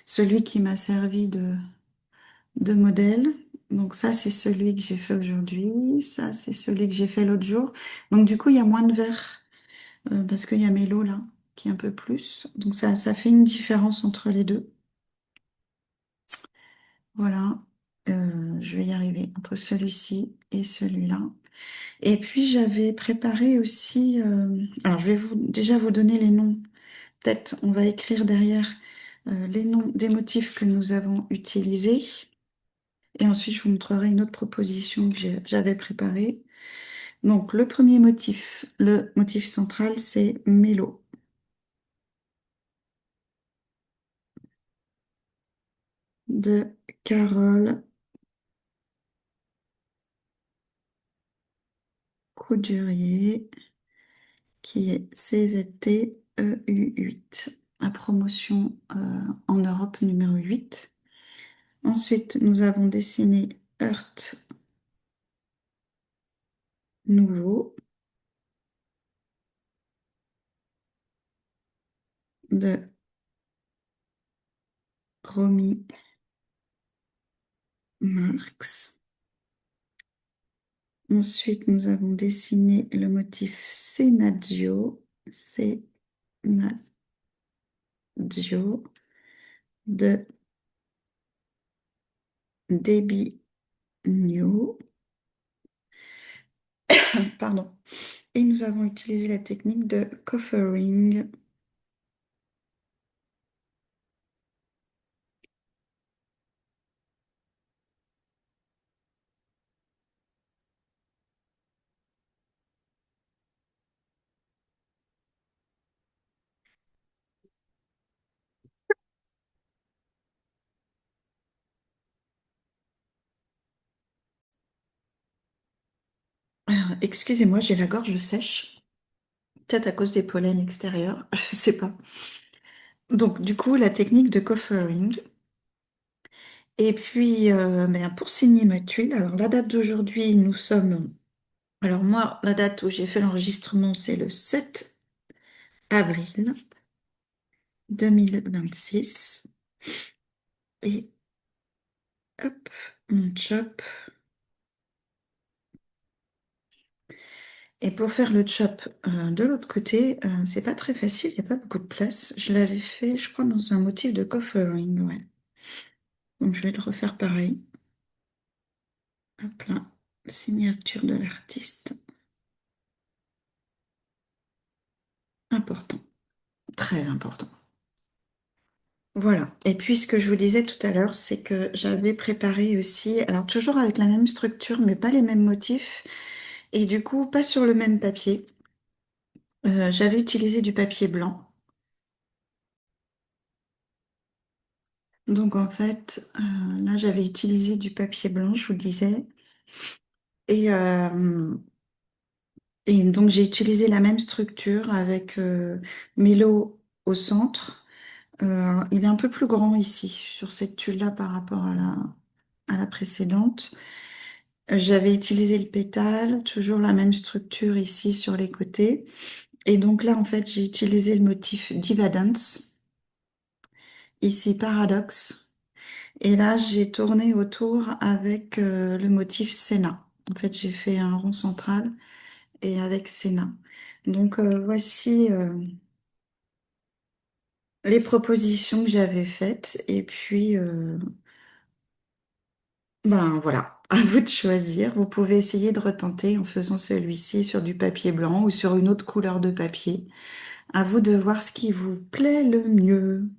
celui qui m'a servi de modèle. Donc ça, c'est celui que j'ai fait aujourd'hui. Ça, c'est celui que j'ai fait l'autre jour. Donc du coup, il y a moins de vert parce qu'il y a Mélo là, qui est un peu plus. Donc ça fait une différence entre les deux. Voilà. Je vais y arriver entre celui-ci et celui-là. Et puis j'avais préparé aussi. Alors je vais déjà vous donner les noms. Peut-être on va écrire derrière les noms des motifs que nous avons utilisés. Et ensuite, je vous montrerai une autre proposition que j'avais préparée. Donc, le premier motif, le motif central, c'est Mélo de Carole Coudurier, qui est CZT-EU8, à promotion en Europe numéro 8. Ensuite, nous avons dessiné Heurt Nouveau de Romy Marx. Ensuite, nous avons dessiné le motif Senaggio, Senaggio de Debbie New. Pardon. Et nous avons utilisé la technique de coffering. Alors, excusez-moi, j'ai la gorge sèche. Peut-être à cause des pollens extérieurs, je ne sais pas. Donc, du coup, la technique de coffering. Et puis, ben, pour signer ma tuile, alors la date d'aujourd'hui, nous sommes. Alors, moi, la date où j'ai fait l'enregistrement, c'est le 7 avril 2026. Et Hop, mon chop. Et pour faire le chop de l'autre côté, c'est pas très facile, il n'y a pas beaucoup de place. Je l'avais fait, je crois, dans un motif de coffering, ouais. Donc je vais le refaire pareil. Hop là, signature de l'artiste. Important, très important. Voilà. Et puis ce que je vous disais tout à l'heure, c'est que j'avais préparé aussi, alors toujours avec la même structure, mais pas les mêmes motifs, et du coup pas sur le même papier. J'avais utilisé du papier blanc. Donc en fait, là j'avais utilisé du papier blanc, je vous le disais. Et, euh, et donc j'ai utilisé la même structure avec Mélo au centre. Il est un peu plus grand ici, sur cette tuile-là par rapport à la précédente. J'avais utilisé le pétale, toujours la même structure ici sur les côtés. Et donc là, en fait, j'ai utilisé le motif Diva Dance, ici Paradoxe. Et là, j'ai tourné autour avec le motif Senna. En fait, j'ai fait un rond central et avec Senna. Donc, voici les propositions que j'avais faites. Et puis, ben voilà, à vous de choisir. Vous pouvez essayer de retenter en faisant celui-ci sur du papier blanc ou sur une autre couleur de papier. À vous de voir ce qui vous plaît le mieux.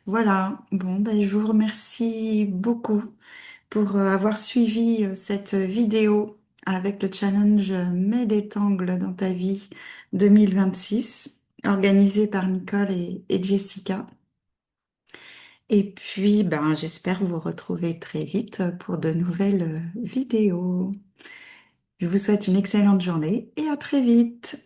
Voilà, bon, ben, je vous remercie beaucoup pour avoir suivi cette vidéo avec le challenge Mets des tangles dans ta vie 2026, organisé par Nicole et Jessica. Et puis, ben, j'espère vous retrouver très vite pour de nouvelles vidéos. Je vous souhaite une excellente journée et à très vite.